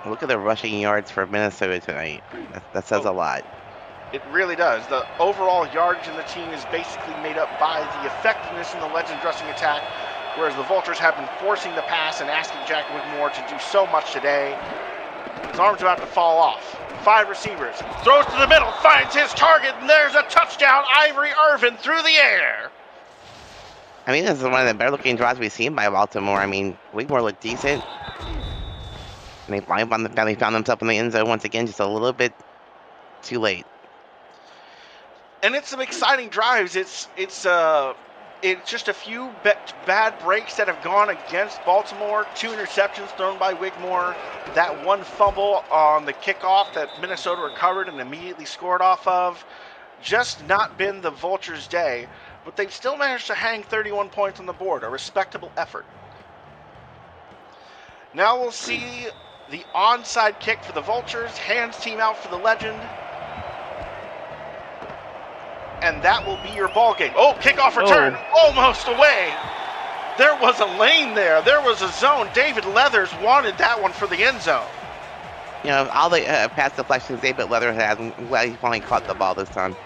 B: Look at the rushing yards for Minnesota tonight. That says a lot.
A: It really does. The overall yardage in the team is basically made up by the effectiveness in the Legends rushing attack, whereas the Vultures have been forcing the pass and asking Jack Wigmore to do so much today. His arm's about to fall off. 5 receivers. Throws to the middle, finds his target, and there's a touchdown. Ivory Irvin through the air.
B: I mean, this is one of the better looking drives we've seen by Baltimore. I mean, Wigmore looked decent. And they found themselves in the end zone once again, just a little bit too late.
A: And it's some exciting drives. It's just a few bad breaks that have gone against Baltimore. 2 interceptions thrown by Wigmore. That 1 fumble on the kickoff that Minnesota recovered and immediately scored off of. Just not been the Vultures' day. But they've still managed to hang 31 points on the board. A respectable effort. Now we'll see the onside kick for the Vultures. Hands team out for the Legend. And that will be your ball game. Oh, kickoff return. Almost away. There was a lane there. There was a zone. David Leathers wanted that one for the end zone.
B: You know, all the pass deflections David Leather has, I'm glad he finally caught the ball this time.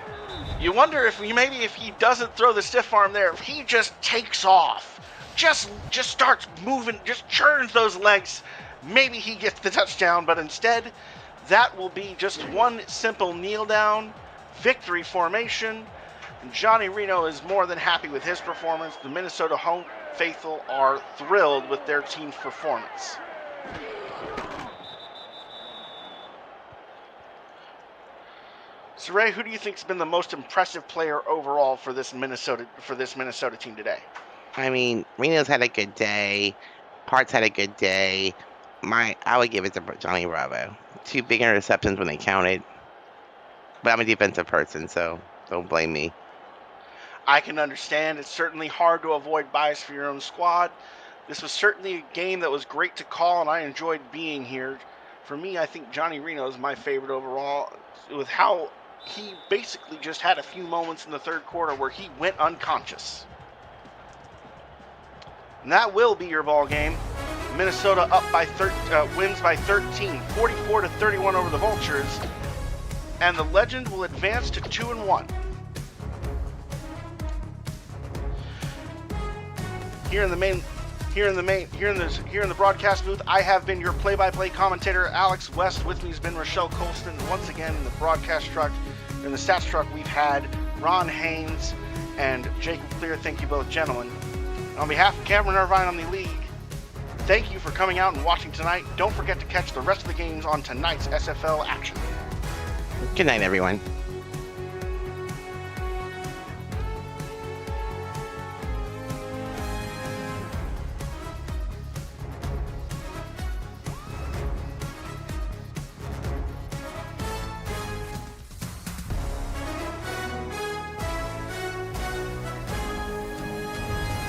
A: You wonder if he doesn't throw the stiff arm there, if he just takes off, just starts moving, just churns those legs, maybe he gets the touchdown, but instead, that will be just one simple kneel down, victory formation. And Johnny Reno is more than happy with his performance. The Minnesota home faithful are thrilled with their team's performance. So Ray, who do you think has been the most impressive player overall for this Minnesota team today?
B: I mean, Reno's had a good day. Hart's had a good day. I would give it to Johnny Bravo. 2 big interceptions when they counted. But I'm a defensive person, so don't blame me.
A: I can understand. It's certainly hard to avoid bias for your own squad. This was certainly a game that was great to call, and I enjoyed being here. For me, I think Johnny Reno is my favorite overall, with how he basically just had a few moments in the third quarter where he went unconscious. And that will be your ball game. Minnesota wins by 13, 44-31 over the Vultures, and the Legend will advance to 2-1. Here in the broadcast booth, I have been your play-by-play commentator, Alex West. With me has been Rochelle Colston. Once again, in the broadcast truck, in the stats truck, we've had Ron Haynes and Jacob Clear. Thank you both, gentlemen. On behalf of Cameron Irvine on the league, thank you for coming out and watching tonight. Don't forget to catch the rest of the games on tonight's SFL action.
B: Good night, everyone.